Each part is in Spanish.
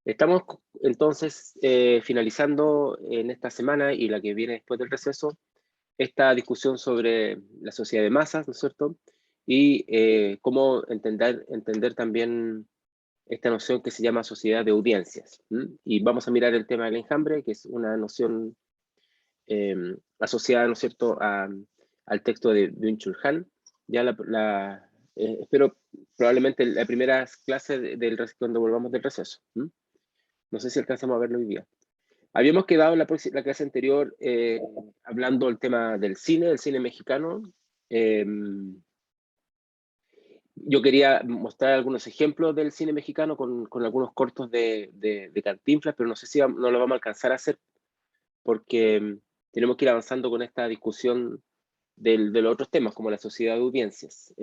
Estamos entonces finalizando en esta semana y la que viene después del receso esta discusión sobre la sociedad de masas, ¿no es cierto? Y cómo entender también esta noción que se llama sociedad de audiencias. Y vamos a mirar el tema del enjambre, que es una noción asociada, ¿no es cierto?, al texto de Byung-Chul Han. Ya espero probablemente la primera clase cuando volvamos del receso. No sé si alcanzamos a verlo hoy día. Habíamos quedado en la clase anterior hablando del tema del cine mexicano. Yo quería mostrar algunos ejemplos del cine mexicano con algunos cortos de Cantinflas, pero no sé si no lo vamos a alcanzar a hacer porque tenemos que ir avanzando con esta discusión de los otros temas, como la sociedad de audiencias.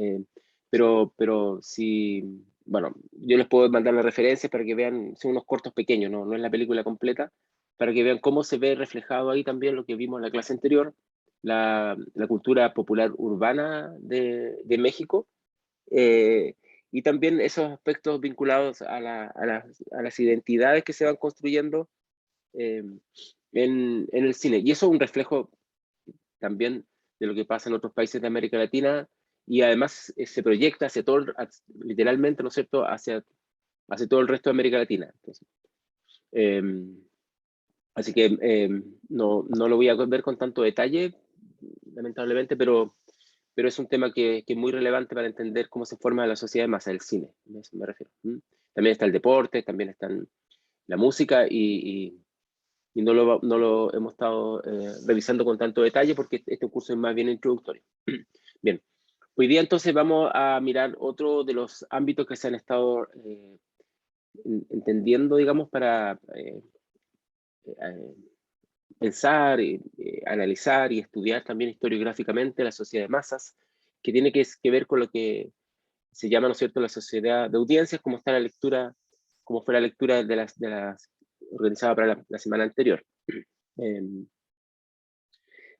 Pero sí, bueno, yo les puedo mandar las referencias para que vean, son unos cortos pequeños, no es la película completa, para que vean cómo se ve reflejado ahí también lo que vimos en la clase anterior, la cultura popular urbana de México, y también esos aspectos vinculados a las identidades que se van construyendo eh, en el cine. Y eso es un reflejo también de lo que pasa en otros países de América Latina, y además se proyecta hacia todo, literalmente, ¿no es cierto?, hacia todo el resto de América Latina. Entonces, así que no lo voy a ver con tanto detalle, lamentablemente, pero es un tema que es muy relevante para entender cómo se forma la sociedad de masa, el cine, a eso me refiero. También está el deporte, también está la música, y no lo hemos estado revisando con tanto detalle porque este curso es más bien introductorio. Bien, hoy día entonces vamos a mirar otro de los ámbitos que se han estado entendiendo, digamos, para pensar, analizar y estudiar también historiográficamente la sociedad de masas, que tiene que ver con lo que se llama, ¿no es cierto?, la sociedad de audiencias, como está la lectura, como fue la lectura de las organizada para la semana anterior.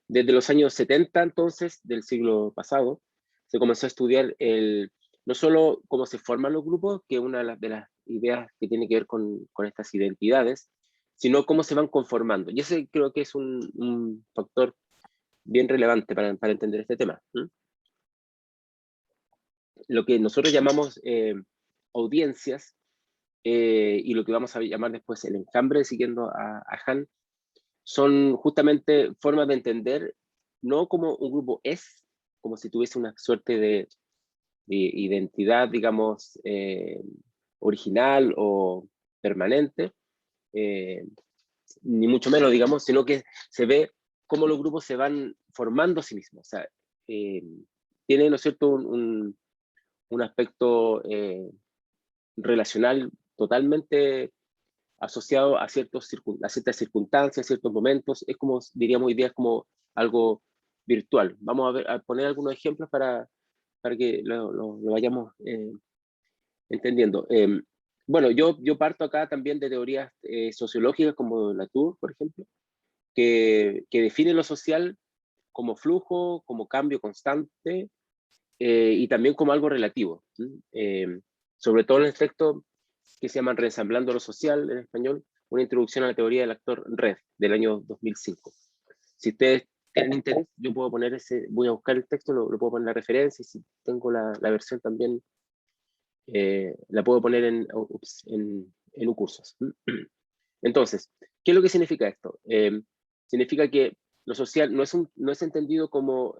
Desde los años 70, entonces, del siglo pasado, se comenzó a estudiar no solo cómo se forman los grupos, que es una de las ideas que tiene que ver con estas identidades, sino cómo se van conformando. Y ese creo que es un factor bien relevante para entender este tema. Lo que nosotros llamamos audiencias, y lo que vamos a llamar después el enjambre, siguiendo a Han, son justamente formas de entender, no como un grupo es, como si tuviese una suerte de identidad, digamos, original o permanente, eh, ni mucho menos, digamos, sino que se ve cómo los grupos se van formando a sí mismos. O sea, tiene, ¿no es cierto?, un aspecto relacional totalmente asociado a ciertas circunstancias, ciertos momentos. Es como, diríamos hoy día, es como algo virtual. Vamos a poner algunos ejemplos para que lo vayamos entendiendo. Bueno, yo parto acá también de teorías sociológicas como Latour, por ejemplo, que define lo social como flujo, como cambio constante, y también como algo relativo. Sobre todo en el texto que se llama Reensamblando lo social, en español, una introducción a la teoría del actor Red, del año 2005. Si ustedes tienen interés, yo puedo poner voy a buscar el texto, lo puedo poner la referencia, y si tengo la versión también, la puedo poner en cursos. Entonces, ¿qué es lo que significa esto? Significa que lo social no es entendido como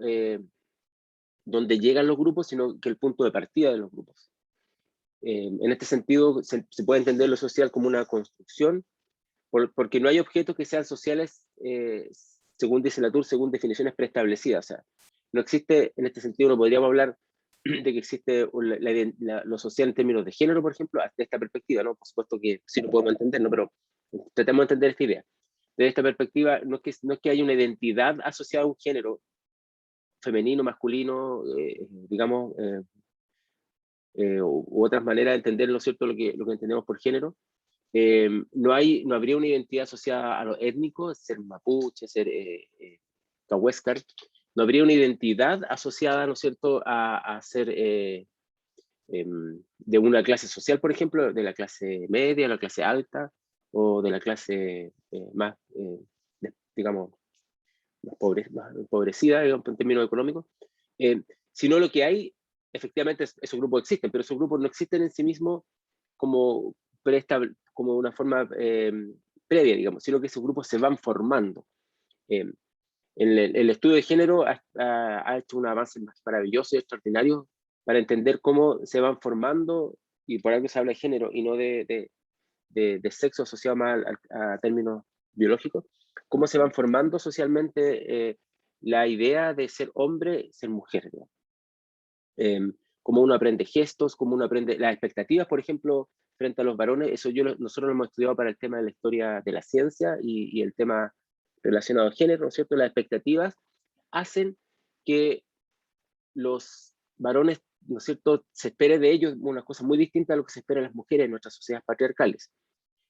donde llegan los grupos, sino que el punto de partida de los grupos. En este sentido, se puede entender lo social como una construcción, porque no hay objetos que sean sociales, según dice Latour, según definiciones preestablecidas. O sea, no existe, en este sentido, no podríamos hablar de que existe lo social en términos de género, por ejemplo, desde esta perspectiva, ¿no? Por supuesto que sí lo podemos entender, ¿no? Pero tratemos de entender esta idea. Desde esta perspectiva, no es que haya una identidad asociada a un género, femenino, masculino, digamos, u otras maneras de entender, ¿no es cierto?, lo que entendemos por género. No habría una identidad asociada a lo étnico, ser mapuche, ser cahuéscar. No habría una identidad asociada, ¿no es cierto?, a ser de una clase social, por ejemplo, de la clase media, la clase alta, o de la clase más, digamos, más empobrecida, digamos, en términos económicos, sino lo que hay, efectivamente, esos grupos existen, pero esos grupos no existen en sí mismos como, como una forma previa, digamos, sino que esos grupos se van formando. Eh, el estudio de género ha hecho un avance maravilloso y extraordinario para entender cómo se van formando, y por algo se habla de género y no de sexo asociado más a términos biológicos, cómo se van formando socialmente la idea de ser hombre, ser mujer. Cómo uno aprende gestos, cómo uno aprende las expectativas, por ejemplo, frente a los varones. Eso nosotros lo hemos estudiado para el tema de la historia de la ciencia y el tema relacionado al género, ¿no es cierto? Las expectativas hacen que los varones, ¿no es cierto?, se espere de ellos una cosa muy distinta a lo que se espera de las mujeres en nuestras sociedades patriarcales.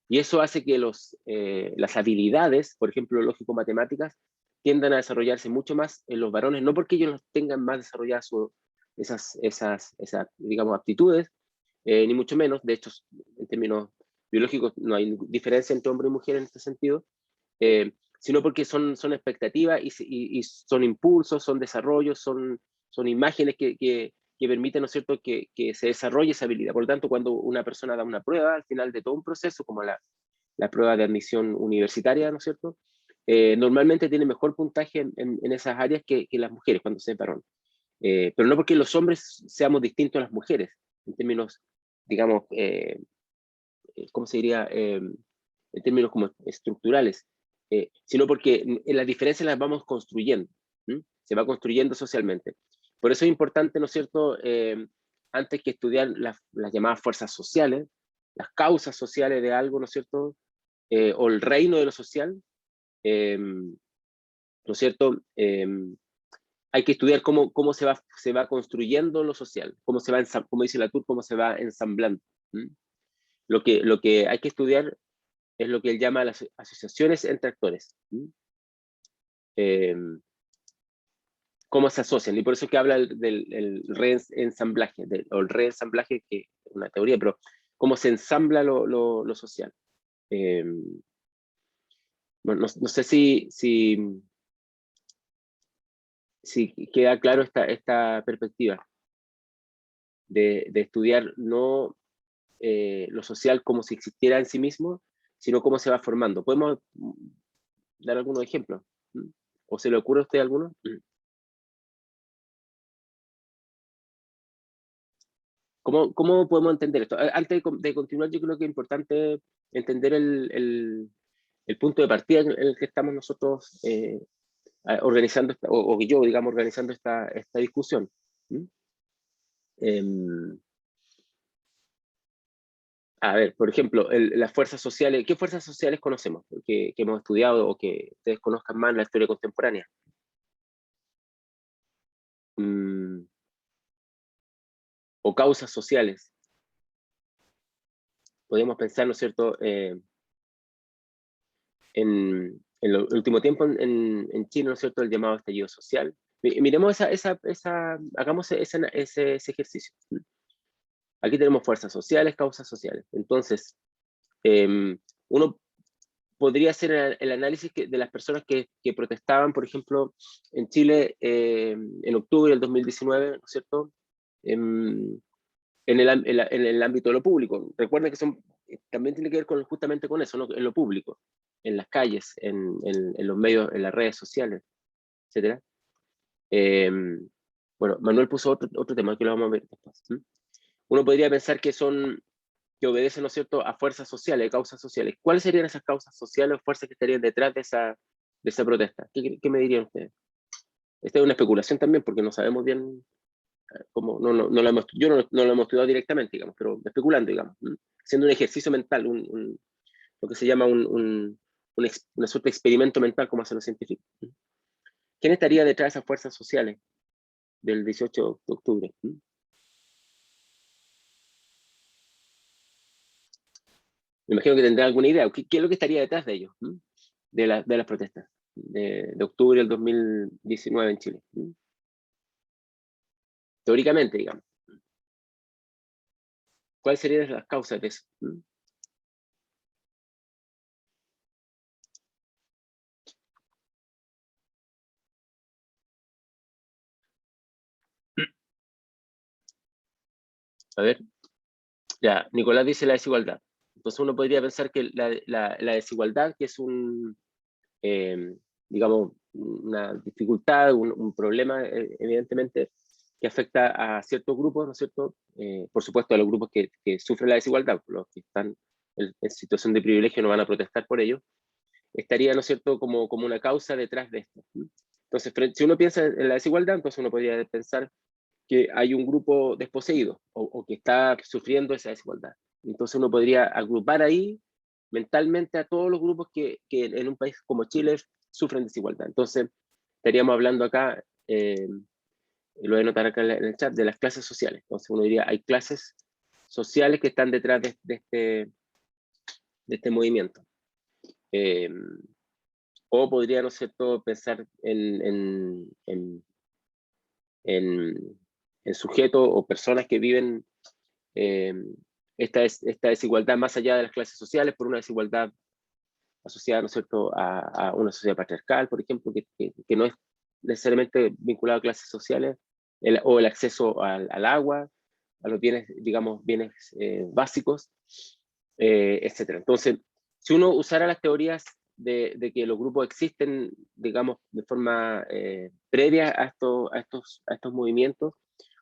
Y eso hace que las habilidades, por ejemplo, lógico-matemáticas, tiendan a desarrollarse mucho más en los varones, no porque ellos tengan más desarrolladas esas, digamos, aptitudes, ni mucho menos. De hecho, en términos biológicos no hay diferencia entre hombre y mujer en este sentido, sino porque son expectativas y son impulsos, son desarrollos, son imágenes que permiten, ¿no es cierto?, que se desarrolle esa habilidad. Por lo tanto, cuando una persona da una prueba al final de todo un proceso, como la prueba de admisión universitaria, ¿no es cierto?, normalmente tiene mejor puntaje en esas áreas que las mujeres cuando se varón. Pero no porque los hombres seamos distintos a las mujeres, en términos, digamos, ¿cómo se diría? En términos como estructurales, sino porque las diferencias las vamos construyendo, ¿m? Se va construyendo socialmente. Por eso es importante, ¿no es cierto?, antes que estudiar las llamadas fuerzas sociales, las causas sociales de algo, ¿no es cierto?, o el reino de lo social, ¿no es cierto?, hay que estudiar cómo se va construyendo lo social, cómo se va, como dice Latour, cómo se va ensamblando. ¿M? Lo que hay que estudiar es lo que él llama las asociaciones entre actores. Eh, cómo se asocian, y por eso es que habla del reensamblaje, o el reensamblaje, que es una teoría, pero cómo se ensambla lo social. Bueno, no sé si queda claro esta perspectiva de estudiar no lo social como si existiera en sí mismo, sino cómo se va formando. ¿Podemos dar algunos ejemplos? ¿O se le ocurre a usted alguno? ¿Cómo podemos entender esto? Antes de continuar, yo creo que es importante entender el punto de partida en el que estamos nosotros organizando, o que yo, digamos, organizando esta discusión. ¿Mm? Em, a ver, por ejemplo, las fuerzas sociales, ¿qué fuerzas sociales conocemos? Que hemos estudiado o que ustedes conozcan más en la historia contemporánea. Mm, o causas sociales. Podríamos pensar, ¿no es cierto?, en el último tiempo en Chile, ¿no es cierto?, el llamado estallido social. Miremos hagamos ese ejercicio. Aquí tenemos fuerzas sociales, causas sociales. Entonces, uno podría hacer el análisis de las personas que protestaban, por ejemplo, en Chile en octubre del 2019, ¿no es cierto?, en el ámbito de lo público. Recuerden que también tiene que ver justamente con eso, ¿no?, en lo público, en las calles, en los medios, en las redes sociales, etcétera. Bueno, Manuel puso otro tema que lo vamos a ver después. Uno podría pensar que obedecen, ¿no es cierto?, a fuerzas sociales, causas sociales. ¿Cuáles serían esas causas sociales o fuerzas que estarían detrás de esa protesta? ¿Qué me dirían ustedes? Esta es una especulación también, porque no sabemos bien cómo, no yo no lo hemos estudiado directamente, digamos, pero especulando, digamos, haciendo un ejercicio mental, lo que se llama una suerte de experimento mental, como hacen los científicos. ¿Quién estaría detrás de esas fuerzas sociales del 18 de octubre? Me imagino que tendrá alguna idea. ¿Qué es lo que estaría detrás de ellos? De las protestas de octubre del 2019 en Chile. Teóricamente, digamos. ¿Cuáles serían las causas de eso? A ver, ya, Nicolás dice la desigualdad. Entonces uno podría pensar que la desigualdad, que es digamos, una dificultad, un problema, evidentemente, que afecta a ciertos grupos, ¿no es cierto? Por supuesto, a los grupos que sufren la desigualdad, los que están en situación de privilegio no van a protestar por ello, estaría, ¿no es cierto?, como una causa detrás de esto. Entonces, si uno piensa en la desigualdad, entonces uno podría pensar que hay un grupo desposeído o que está sufriendo esa desigualdad. Entonces uno podría agrupar ahí mentalmente a todos los grupos que en un país como Chile sufren desigualdad. Entonces estaríamos hablando acá, lo voy a anotar acá en el chat, de las clases sociales. Entonces uno diría, hay clases sociales que están detrás de este movimiento. O podría, ¿no es cierto?, pensar en sujetos o personas que viven esta desigualdad más allá de las clases sociales, por una desigualdad asociada, ¿no es cierto?, a una sociedad patriarcal, por ejemplo, que no es necesariamente vinculado a clases sociales, o el acceso al agua, a los bienes, digamos, bienes básicos, etc. Entonces, si uno usara las teorías de que los grupos existen, digamos, de forma previa a estos movimientos,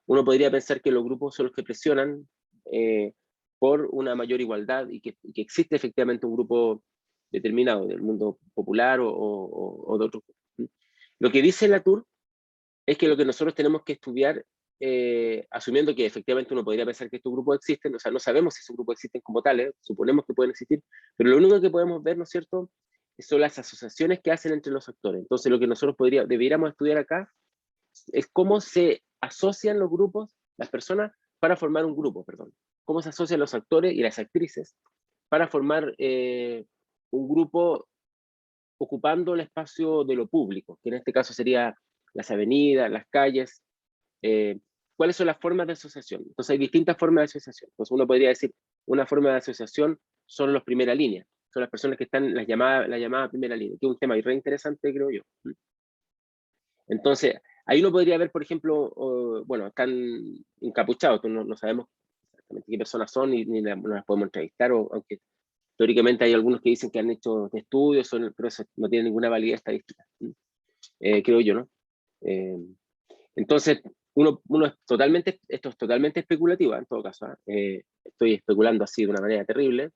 uno podría pensar que los grupos son los que presionan por una mayor igualdad y que existe efectivamente un grupo determinado del mundo popular o de otros. Lo que dice Latour es que lo que nosotros tenemos que estudiar, asumiendo que efectivamente uno podría pensar que estos grupos existen, o sea, no sabemos si esos grupos existen como tales, suponemos que pueden existir, pero lo único que podemos ver, ¿no es cierto?, son las asociaciones que hacen entre los actores. Entonces, lo que nosotros deberíamos estudiar acá es cómo se asocian los grupos, las personas, para formar un grupo, perdón. Cómo se asocian los actores y las actrices para formar un grupo ocupando el espacio de lo público, que en este caso sería las avenidas, las calles. ¿Cuáles son las formas de asociación? Entonces hay distintas formas de asociación. Entonces uno podría decir, una forma de asociación son los primera línea, son las personas que están en la llamada primera línea, que es un tema re interesante, creo yo. Entonces, ahí uno podría ver, por ejemplo, bueno, están encapuchados, no sabemos exactamente qué personas son ni no las podemos entrevistar, aunque teóricamente hay algunos que dicen que han hecho estudios, pero eso no tiene ninguna validez estadística, creo yo, ¿no? Entonces, esto es totalmente especulativo, en todo caso, estoy especulando así de una manera terrible.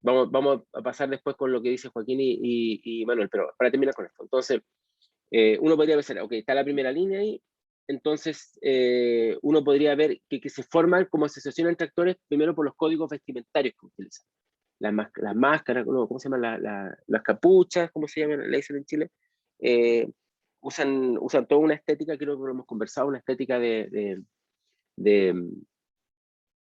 Vamos a pasar después con lo que dice Joaquín y Manuel, pero para terminar con esto. Entonces, uno podría pensar, ok, está la primera línea ahí, entonces uno podría ver que se forman como asociaciones entre actores, primero por los códigos vestimentarios que utilizan. Las máscaras, no, ¿cómo se llaman? Las capuchas, ¿cómo se llaman? Le dicen en Chile. Usan toda una estética, creo que lo hemos conversado, una estética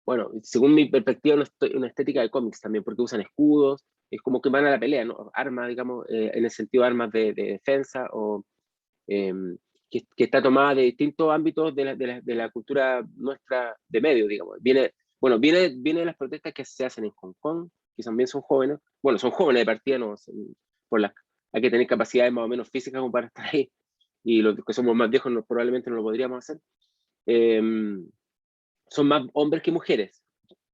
bueno, según mi perspectiva, una estética de cómics también, porque usan escudos, es como que van a la pelea, ¿no? Armas, digamos, en el sentido de armas de defensa, o que está tomada de distintos ámbitos de la cultura nuestra de medio, digamos. Viene de las protestas que se hacen en Hong Kong, que también son jóvenes, bueno, son jóvenes de partida, no, hay que tener capacidades más o menos físicas como para estar ahí, y los que somos más viejos probablemente no lo podríamos hacer. Son más hombres que mujeres.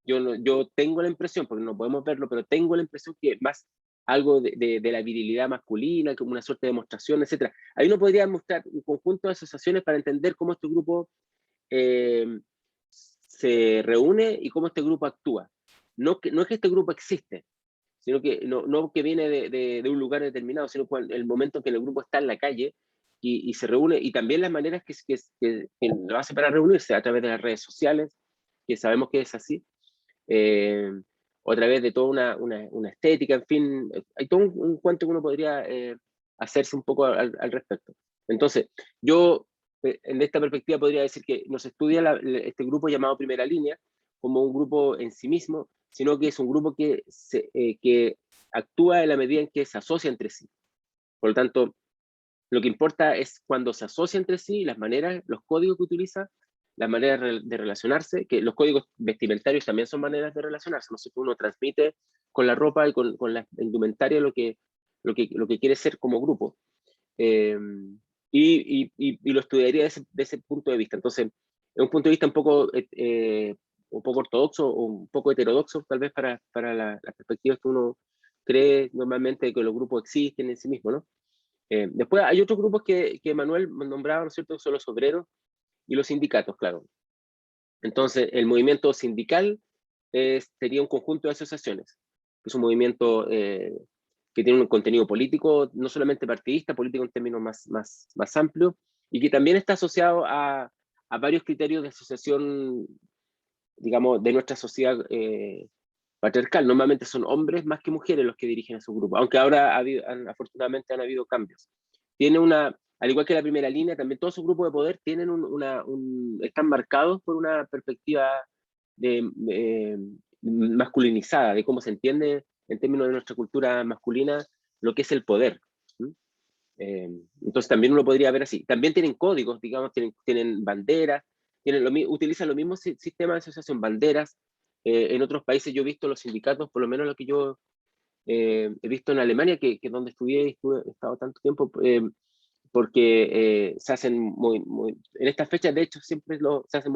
Yo tengo la impresión, porque no podemos verlo, pero tengo la impresión que más algo de la virilidad masculina, como una suerte de demostración, etc. Ahí uno podría mostrar un conjunto de asociaciones para entender cómo este grupo se reúne y cómo este grupo actúa. No es que este grupo existe, sino que no que viene de un lugar determinado, sino el momento en que el grupo está en la calle y se reúne, y también las maneras que lo hace para reunirse a través de las redes sociales, que sabemos que es así, o a través de toda una estética, en fin, hay todo un cuento que uno podría hacerse un poco al respecto. Entonces, yo en esta perspectiva podría decir que no se estudia este grupo llamado Primera Línea como un grupo en sí mismo, sino que es un grupo que actúa en la medida en que se asocia entre sí. Por lo tanto, lo que importa es cuando se asocia entre sí, las maneras, los códigos que utiliza, las maneras de relacionarse, que los códigos vestimentarios también son maneras de relacionarse, no sé, uno transmite con la ropa y con la indumentaria lo que quiere ser como grupo. Y lo estudiaría de ese punto de vista. Entonces, es un punto de vista un poco ortodoxo o un poco heterodoxo, tal vez para las perspectivas que uno cree normalmente que los grupos existen en sí mismos, ¿no? Después hay otros grupos que Manuel nombraba, ¿no es cierto?, son los obreros y los sindicatos, claro. Entonces, el movimiento sindical sería un conjunto de asociaciones, que es un movimiento que tiene un contenido político, no solamente partidista, político en términos más amplios, y que también está asociado a varios criterios de asociación, digamos, de nuestra sociedad patriarcal. Normalmente son hombres más que mujeres los que dirigen esos grupos, aunque ahora afortunadamente han habido cambios. Tiene al igual que la primera línea, también todos esos grupos de poder tienen están marcados por una perspectiva masculinizada, de cómo se entiende en términos de nuestra cultura masculina lo que es el poder. Entonces también uno podría ver así. También tienen códigos, digamos, tienen banderas, utilizan los mismos sistemas de asociación, banderas. En otros países yo he visto los sindicatos, por lo menos lo que yo he visto en Alemania, que donde estudié y he estado tanto tiempo, porque se hacen en estas fechas, de hecho, siempre se hacen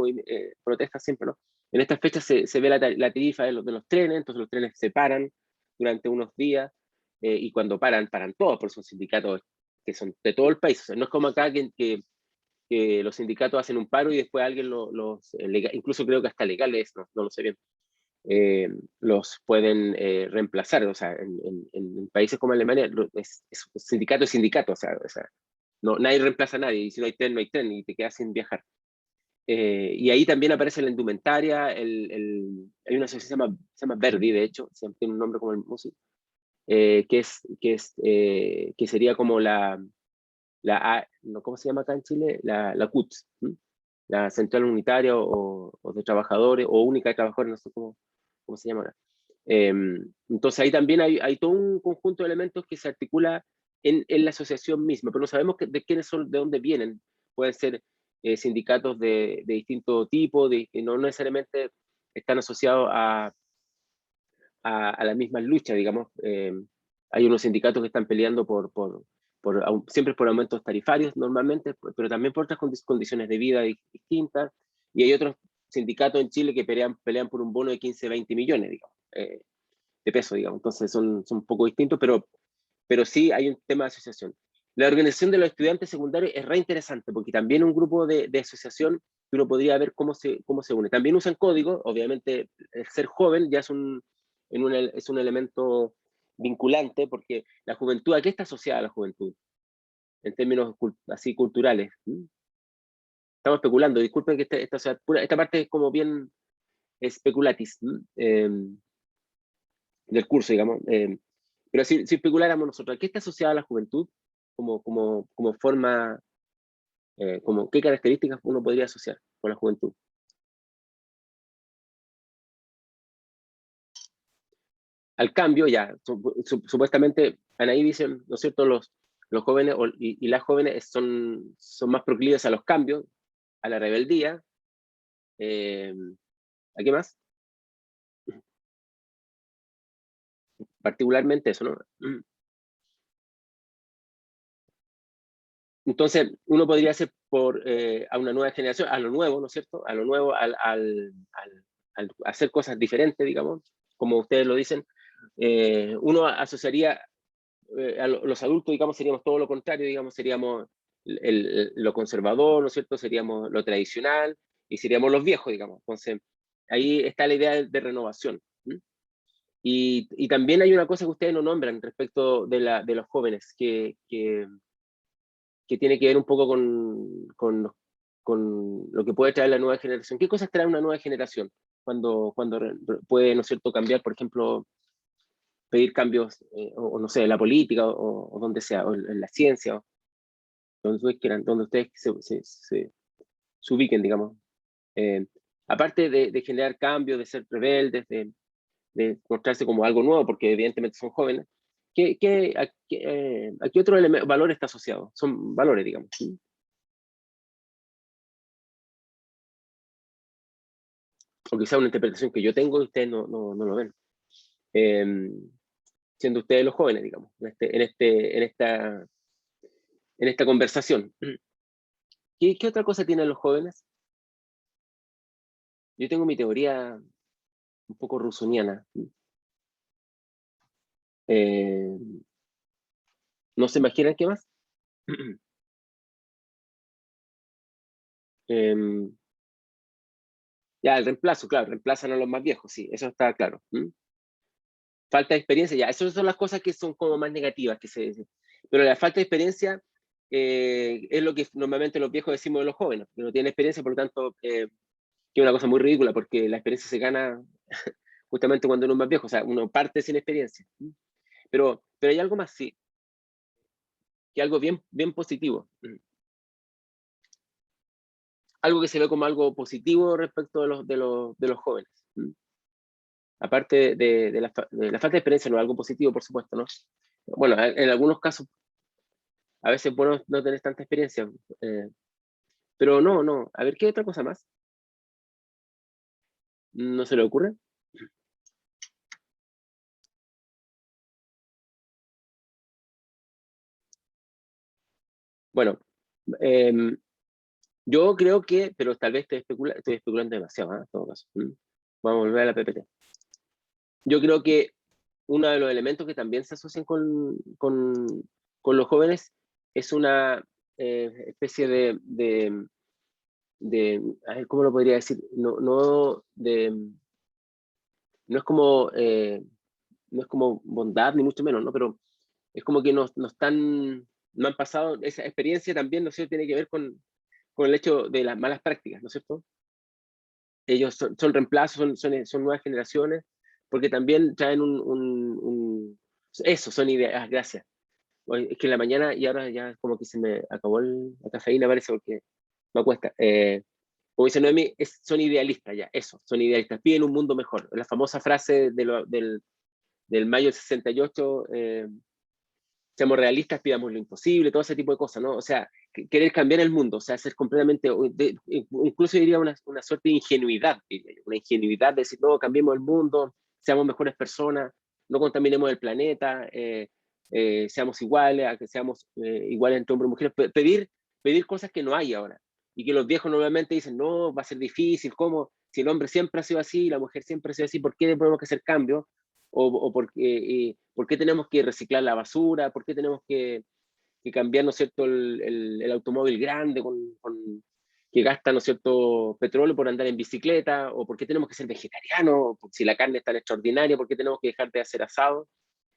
protestas siempre, ¿no? En estas fechas se ve la tarifa de los trenes, entonces los trenes se paran durante unos días, y cuando paran todos, por son sindicatos que son de todo el país. O sea, no es como acá que los sindicatos hacen un paro y después alguien incluso creo que hasta legales, no lo sé bien, los pueden reemplazar. O sea, en países como Alemania, sindicato es sindicato, o sea, no, nadie reemplaza a nadie, y si no hay tren, no hay tren, y te quedas sin viajar. Y ahí también aparece la indumentaria, hay una asociación que se llama Verdi, de hecho, tiene un nombre como el músico, que sería como ¿cómo se llama acá en Chile? La CUT, ¿m? La Central Unitaria o de Trabajadores, o Única de Trabajadores, no sé cómo se llama ahora. Entonces ahí también hay todo un conjunto de elementos que se articula en la asociación misma, pero no sabemos de quiénes son, de dónde vienen. Pueden ser sindicatos de distinto tipo, que no necesariamente están asociados a las mismas luchas, digamos. Hay unos sindicatos que están peleando siempre por aumentos tarifarios normalmente, pero también por otras condiciones de vida distintas, y hay otros sindicatos en Chile que pelean por un bono de 15, 20 millones, digamos, de pesos, digamos. Entonces son un poco distintos, pero sí hay un tema de asociación. La organización de los estudiantes secundarios es re interesante, porque también un grupo de asociación que uno podría ver cómo se une. También usan códigos, obviamente el ser joven ya es un elemento vinculante, porque la juventud, ¿a qué está asociada la juventud? En términos así culturales. Estamos especulando, disculpen que esta parte es como bien especulatis del curso, digamos. Pero si especuláramos nosotros, ¿a qué está asociada la juventud como forma, qué características uno podría asociar con la juventud? Al cambio, ya, supuestamente, Anaí dicen, ¿no es cierto?, los jóvenes y las jóvenes son más proclives a los cambios, a la rebeldía. ¿A qué más? Particularmente eso, ¿no? Entonces, uno podría hacer a una nueva generación, a lo nuevo, ¿no es cierto? A lo nuevo, al hacer cosas diferentes, digamos, como ustedes lo dicen, uno asociaría los adultos, digamos, seríamos todo lo contrario, digamos, seríamos lo conservador, ¿no es cierto? Seríamos lo tradicional y seríamos los viejos, digamos. Entonces, ahí está la idea de renovación. Y también hay una cosa que ustedes no nombran respecto de los jóvenes, que tiene que ver un poco con lo que puede traer la nueva generación. ¿Qué cosas trae una nueva generación cuando puede, ¿no es cierto?, cambiar, por ejemplo, pedir cambios, o no sé, en la política o donde sea, o en la ciencia, o donde ustedes quieran, donde ustedes se ubiquen, digamos. Eh, Aparte de generar cambios, de ser rebeldes, de mostrarse como algo nuevo, porque evidentemente son jóvenes, ¿a qué otro valor está asociado? Son valores, digamos. ¿Sí? o quizá una interpretación que yo tengo y ustedes no lo ven. Siendo ustedes los jóvenes, digamos, en esta conversación. ¿Qué otra cosa tienen los jóvenes? Yo tengo mi teoría un poco rusoniana. ¿No se imaginan qué más? Ya, el reemplazo, claro, reemplazan a los más viejos, sí, eso está claro. Falta de experiencia, ya, esas son las cosas que son como más negativas, pero la falta de experiencia es lo que normalmente los viejos decimos de los jóvenes, que no tienen experiencia, por lo tanto, que es una cosa muy ridícula, porque la experiencia se gana justamente cuando uno es más viejo, o sea, uno parte sin experiencia. Pero hay algo más, sí, que algo bien positivo. Algo que se ve como algo positivo respecto de los jóvenes. Aparte de la falta de experiencia, no es algo positivo, por supuesto, ¿no? Bueno, en algunos casos, a veces es bueno no tener tanta experiencia, pero no. A ver, ¿qué otra cosa más? ¿No se le ocurre? Bueno, yo creo que, pero tal vez estoy especulando demasiado, en todo caso. Vamos a volver a la PPT. Yo creo que uno de los elementos que también se asocian con los jóvenes es una especie a ver, ¿cómo lo podría decir? No es como, no es como bondad, ni mucho menos, ¿no? Pero es como que no han pasado esa experiencia también, ¿no es cierto? Tiene que ver con el hecho de las malas prácticas, ¿no es cierto? Ellos son reemplazos, son nuevas generaciones, porque también traen eso, son ideas, gracias. Oye, es que en la mañana, y ahora ya como que se me acabó la cafeína, parece, porque me acuesta. Como dice Noemi, son idealistas ya, eso, son idealistas, piden un mundo mejor. La famosa frase del mayo del 68, seamos realistas, pidamos lo imposible, todo ese tipo de cosas, ¿no? O sea, querer cambiar el mundo, o sea, ser completamente, incluso diría una suerte de ingenuidad, una ingenuidad de decir, no, cambiemos el mundo, seamos mejores personas, no contaminemos el planeta, seamos iguales, a que seamos iguales entre hombres y mujeres, pedir cosas que no hay ahora, y que los viejos normalmente dicen, no, va a ser difícil, ¿cómo? Si el hombre siempre ha sido así, la mujer siempre ha sido así, ¿por qué tenemos que hacer cambios? O por qué tenemos que reciclar la basura, por qué tenemos que cambiar, ¿no es cierto?, el automóvil grande que gasta, ¿no es cierto?, petróleo por andar en bicicleta, o por qué tenemos que ser vegetarianos, si la carne es tan extraordinaria, por qué tenemos que dejar de hacer asado.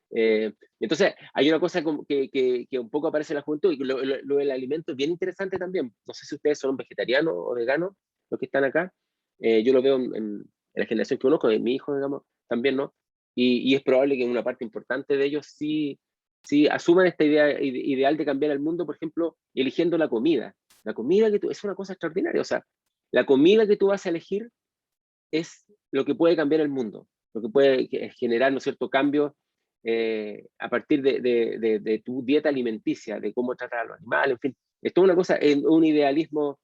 Entonces, hay una cosa que un poco aparece en la juventud, y lo del alimento es bien interesante también. No sé si ustedes son vegetarianos o veganos, los que están acá. Yo lo veo en la generación que conozco, de mi hijo, digamos, también, ¿no? Y es probable que una parte importante de ellos sí asuman esta idea ideal de cambiar el mundo, por ejemplo, eligiendo la comida. La comida es una cosa extraordinaria. O sea, la comida que tú vas a elegir es lo que puede cambiar el mundo, lo que puede generar, ¿no es cierto?, cambios a partir de tu dieta alimenticia, de cómo tratar a los animales, en fin. Es toda una cosa, un idealismo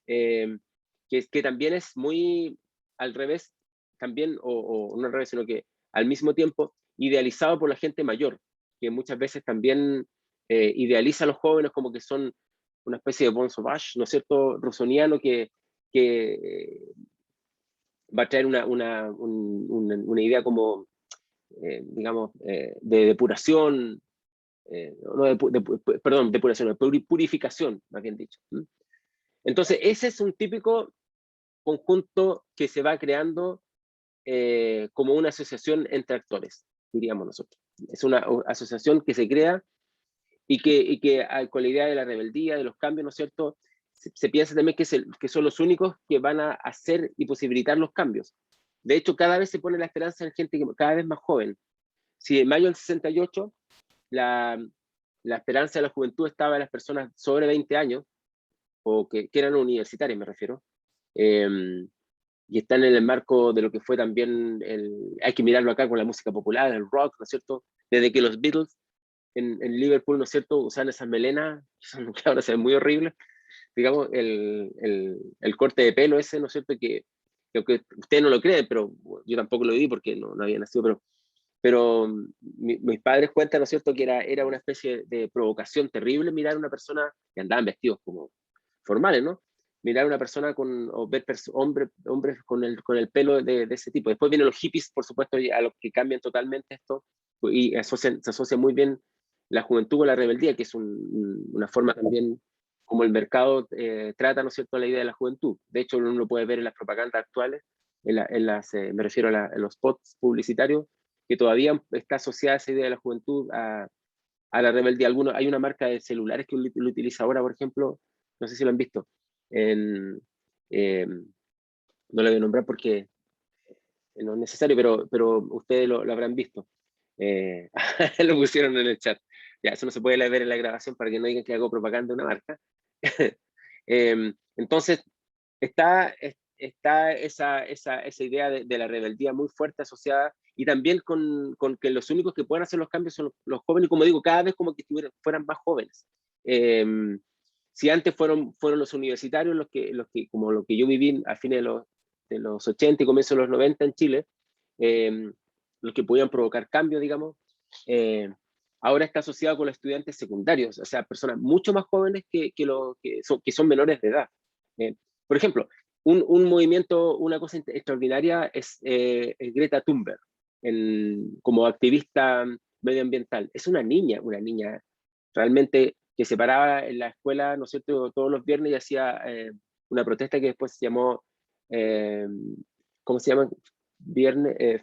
eh, que también es muy al revés, también, o no al revés, sino que al mismo tiempo idealizado por la gente mayor, que muchas veces también idealiza a los jóvenes como que son una especie de bon sauvage, ¿no es cierto?, rusoniano que va a traer una idea como, digamos, de depuración, no perdón, depuración, de purificación, más bien dicho. Entonces, ese es un típico conjunto que se va creando como una asociación entre actores, diríamos nosotros. Es una asociación que se crea y que con la idea de la rebeldía, de los cambios, ¿no es cierto? Se piensa también que son los únicos que van a hacer y posibilitar los cambios. De hecho, cada vez se pone la esperanza en gente cada vez más joven. Si en mayo del 68 la esperanza de la juventud estaba en las personas sobre 20 años, o que eran universitarios, me refiero, y están en el marco de lo que fue también, hay que mirarlo acá con la música popular, el rock, ¿no es cierto? Desde que los Beatles en Liverpool, ¿no es cierto?, usan esas melenas, que ahora se ven muy horribles, digamos, el corte de pelo ese, ¿no es cierto?, que aunque ustedes no lo creen, pero yo tampoco lo viví porque no había nacido, pero mis padres cuentan, ¿no es cierto?, que era una especie de provocación terrible mirar a una persona que andaban vestidos como formales, ¿no? Mirar a una persona o ver hombres con el pelo de ese tipo. Después vienen los hippies, por supuesto, a los que cambian totalmente esto, y se asocia muy bien la juventud con la rebeldía, que es una forma también como el mercado trata, ¿no es cierto?, la idea de la juventud. De hecho, uno lo puede ver en las propagandas actuales, me refiero en los spots publicitarios, que todavía está asociada esa idea de la juventud a la rebeldía. Hay una marca de celulares que lo utiliza ahora, por ejemplo, no sé si lo han visto, en, no lo voy a nombrar porque no es necesario, pero ustedes lo habrán visto. Lo pusieron en el chat. Ya, eso no se puede ver en la grabación para que no digan que hago propaganda de una marca. Entonces, está esa idea de la rebeldía muy fuerte asociada, y también con que los únicos que pueden hacer los cambios son los jóvenes, y como digo, cada vez como que fueran más jóvenes. Si antes fueron los universitarios los que, como lo que yo viví a fines de los 80 y comienzos de los 90 en Chile, los que podían provocar cambios, digamos, ahora está asociado con los estudiantes secundarios, o sea, personas mucho más jóvenes que son menores de edad. Por ejemplo, un movimiento, una cosa extraordinaria es Greta Thunberg, como activista medioambiental. Es una niña realmente que se paraba en la escuela, ¿no es cierto?, todos los viernes y hacía una protesta que después se llamó, ¿cómo se llama?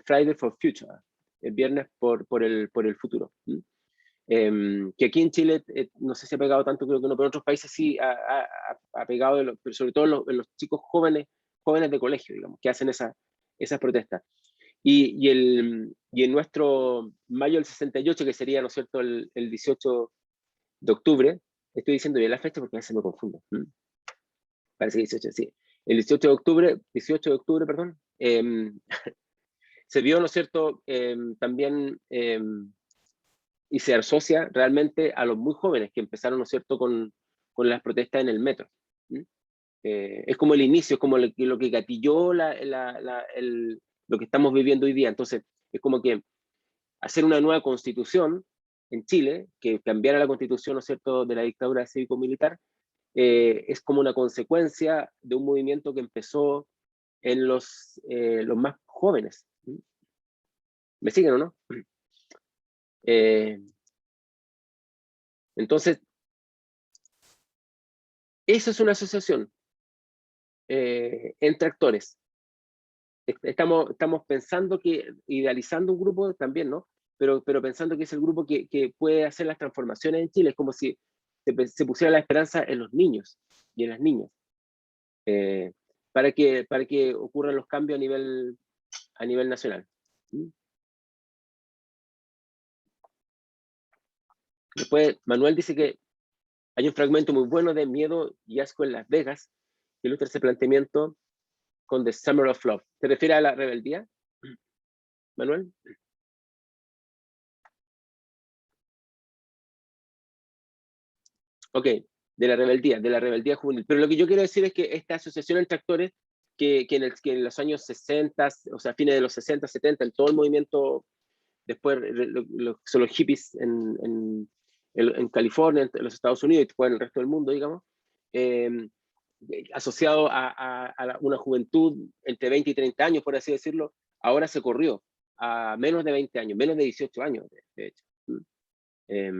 Friday for Future, el viernes por el futuro. Que aquí en Chile no sé si ha pegado tanto, creo que no, pero en otros países sí ha pegado, pero sobre todo en los chicos jóvenes de colegio, digamos, que hacen esas protestas. Y en nuestro mayo del 68, que sería, ¿no es cierto?, el 18 de octubre, estoy diciendo bien la fecha porque a veces me confundo. Parece que 18, sí. El 18 de octubre, perdón, se vio, ¿no es cierto?, también, y se asocia realmente a los muy jóvenes que empezaron, ¿no es cierto?, con las protestas en el metro. Es como el inicio, es como lo que gatilló lo que estamos viviendo hoy día. Entonces, es como que hacer una nueva constitución en Chile, que cambiara la constitución, ¿no es cierto?, de la dictadura cívico-militar, es como una consecuencia de un movimiento que empezó en los más jóvenes. ¿Me siguen o no? Entonces, esa es una asociación entre actores. Estamos pensando idealizando un grupo también, ¿no? Pero pensando que es el grupo que puede hacer las transformaciones en Chile. Es como si se pusiera la esperanza en los niños y en las niñas, para que ocurran los cambios a nivel nacional. Después, Manuel dice que hay un fragmento muy bueno de Miedo y Asco en Las Vegas, que ilustra ese planteamiento con The Summer of Love. ¿Te refieres a la rebeldía, Manuel? Ok, de la rebeldía juvenil. Pero lo que yo quiero decir es que esta asociación entre actores, que en los años 60, o sea, fines de los 60, 70, en todo el movimiento, después son los hippies en California, en los Estados Unidos y después en el resto del mundo, digamos, eh, asociado a una juventud entre 20 y 30 años, por así decirlo, ahora se corrió a menos de 20 años, menos de 18 años, de hecho. Eh,